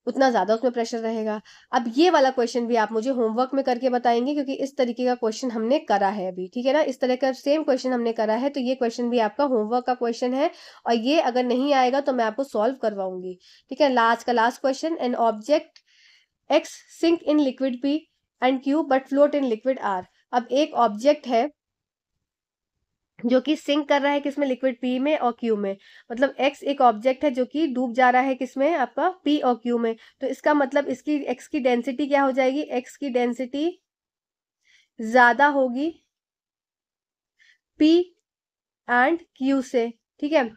उतना ज्यादा उसमें प्रेशर रहेगा। अब ये वाला क्वेश्चन भी आप मुझे होमवर्क में करके बताएंगे, क्योंकि इस तरीके का क्वेश्चन हमने करा है अभी, ठीक है ना, इस तरह का सेम क्वेश्चन हमने करा है, तो ये क्वेश्चन भी आपका होमवर्क का क्वेश्चन है, और ये अगर नहीं आएगा तो मैं आपको सॉल्व करवाऊंगी। ठीक है, लास्ट का last question, an object X sink in liquid P and Q but float in liquid R. अब एक ऑब्जेक्ट है जो कि सिंक कर रहा है किसमें, लिक्विड पी में और क्यू में, मतलब एक्स एक ऑब्जेक्ट है जो कि डूब जा रहा है किसमें, आपका पी और क्यू में, तो इसका मतलब इसकी एक्स की डेंसिटी क्या हो जाएगी, एक्स की डेंसिटी ज्यादा होगी पी एंड क्यू से। ठीक है,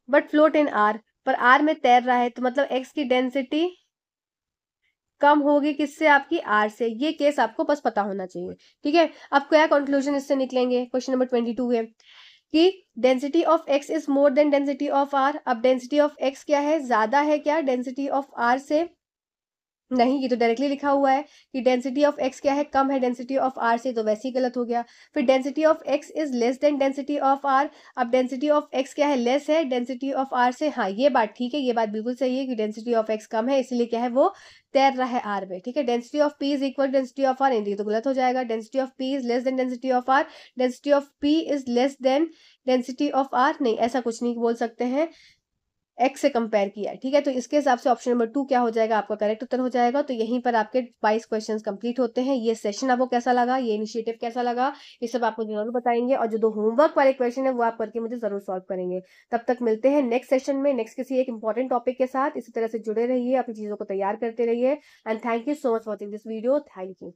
बट फ्लोट इन आर, पर आर में तैर रहा है, तो मतलब एक्स की डेंसिटी कम होगी किससे, आपकी आर से। ये केस आपको बस पता होना चाहिए। ठीक है, अब क्या कंक्लूजन इससे निकलेंगे, क्वेश्चन नंबर 22 है कि density of X is more than density of R. अब डेंसिटी ऑफ एक्स क्या है, ज्यादा है क्या डेंसिटी ऑफ आर से, नहीं, ये तो डायरेक्टली लिखा हुआ है कि डेंसिटी ऑफ एक्स क्या है, कम है डेंसिटी ऑफ आर से, तो वैसे ही गलत हो गया। फिर density of X is less than density of R, अब डेंसिटी ऑफ एक्स क्या है, लेस है डेंसिटी ऑफ आर से। हाँ, ये बात ठीक है, ये बात बिल्कुल सही है कि डेंसिटी ऑफ एक्स कम है, इसलिए क्या है, वो तैर रहा है आर में। ठीक है, density of P is equal density of R, ये तो गलत हो जाएगा। Density of P is less than density of R, density of P is less than density of R, नहीं, ऐसा कुछ नहीं बोल सकते हैं, एक्स से कंपेयर किया है। ठीक है, तो इसके हिसाब से ऑप्शन नंबर 2 क्या हो जाएगा, आपका करेक्ट उत्तर हो जाएगा। तो यहीं पर आपके 22 क्वेश्चंस कंप्लीट होते हैं। ये सेशन आपको कैसा लगा, ये इनिशिएटिव कैसा लगा, ये सब आप मुझे जरूर बताएंगे, और जो 2 होमवर्क वाले क्वेश्चन है वो आप करके मुझे जरूर सॉल्व करेंगे। तब तक मिलते हैं नेक्स्ट सेशन में, नेक्स्ट किसी एक इंपॉर्टेंट टॉपिक के साथ। इसी तरह से जुड़े रहिए, अपनी चीजों को तैयार करते रहिए, and thank you so much for watching this video. Thank you.